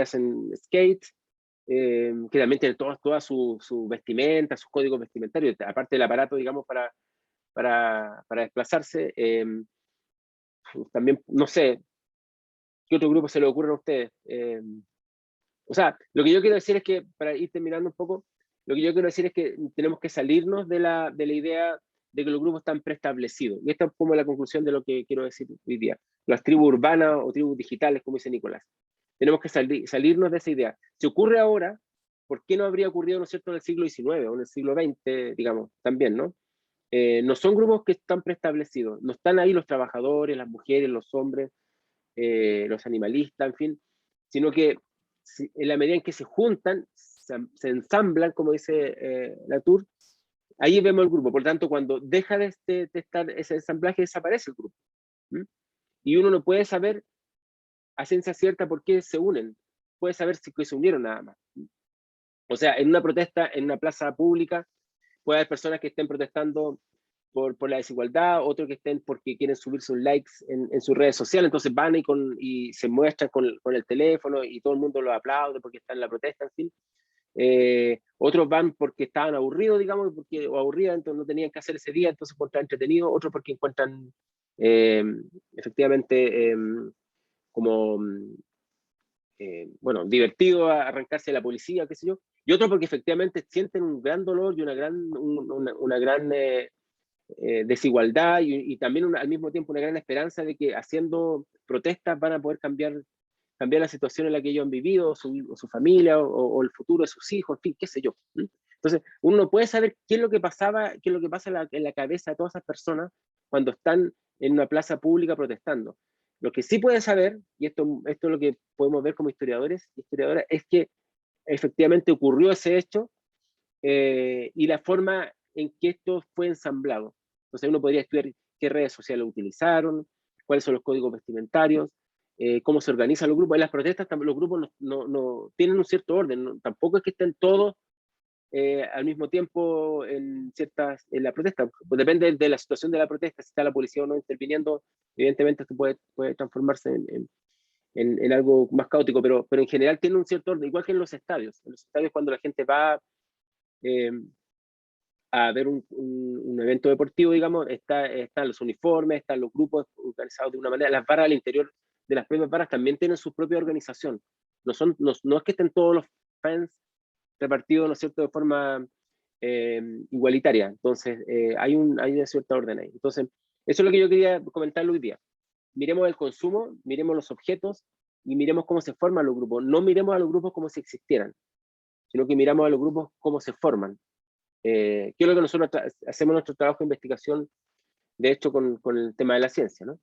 skate, que también tienen toda su vestimenta, sus códigos vestimentarios, aparte del aparato, digamos, para desplazarse. También, no sé, ¿qué otro grupo se le ocurre a ustedes? O sea, lo que yo quiero decir es que, para ir terminando un poco, lo que yo quiero decir es que tenemos que salirnos de la idea de que los grupos están preestablecidos. Y esta es como la conclusión de lo que quiero decir hoy día. Las tribus urbanas o tribus digitales, como dice Nicolás. Tenemos que salirnos de esa idea. Si ocurre ahora, ¿por qué no habría ocurrido, ¿no es cierto?, en el siglo XIX o en el siglo XX, digamos, también, ¿no? No son grupos que están preestablecidos. No están ahí los trabajadores, las mujeres, los hombres, los animalistas, en fin, sino que en la medida en que se juntan, se ensamblan, como dice Latour, ahí vemos el grupo. Por tanto, cuando deja de estar ese ensamblaje, desaparece el grupo. ¿Mm? Y uno no puede saber a ciencia cierta por qué se unen, puede saber si que se unieron nada más. O sea, en una protesta, en una plaza pública, puede haber personas que estén protestando por la desigualdad, otros que estén porque quieren subir sus likes en sus redes sociales, entonces van y se muestran con el teléfono y todo el mundo los aplaude porque están en la protesta, en fin. Otros van porque estaban aburridos, digamos, o aburridas, entonces no tenían que hacer ese día, entonces encuentran entretenido, otros porque encuentran efectivamente como, bueno, divertido arrancarse de la policía, qué sé yo, y otros porque efectivamente sienten un gran dolor y una gran desigualdad y también al mismo tiempo una gran esperanza de que haciendo protestas van a poder cambiar la situación en la que ellos han vivido, su familia o el futuro de sus hijos, en fin, qué sé yo. Entonces, uno no puede saber qué es lo que pasaba, qué es lo que pasa en la cabeza de todas esas personas cuando están en una plaza pública protestando. Lo que sí puede saber, y esto es lo que podemos ver como historiadoras, es que efectivamente ocurrió ese hecho y la forma en que esto fue ensamblado. Entonces uno podría estudiar qué redes sociales utilizaron, cuáles son los códigos vestimentarios, cómo se organizan los grupos. En las protestas los grupos no tienen un cierto orden, tampoco es que estén todos al mismo tiempo en la protesta. Pues depende de la situación de la protesta, si está la policía o no interviniendo, evidentemente esto puede transformarse en algo más caótico, pero en general tiene un cierto orden, igual que en los estadios. En los estadios cuando la gente va eh, a ver un evento deportivo, digamos, están los uniformes, están los grupos organizados de una manera, las barras al interior de las propias barras también tienen su propia organización. No es que estén todos los fans repartidos, ¿no es cierto?, de forma igualitaria. Entonces, hay una cierta orden ahí. Entonces, eso es lo que yo quería comentar hoy día. Miremos el consumo, miremos los objetos y miremos cómo se forman los grupos. No miremos a los grupos como si existieran, sino que miramos a los grupos cómo se forman. Que es lo que nosotros hacemos nuestro trabajo de investigación, de hecho, con el tema de la ciencia, ¿no?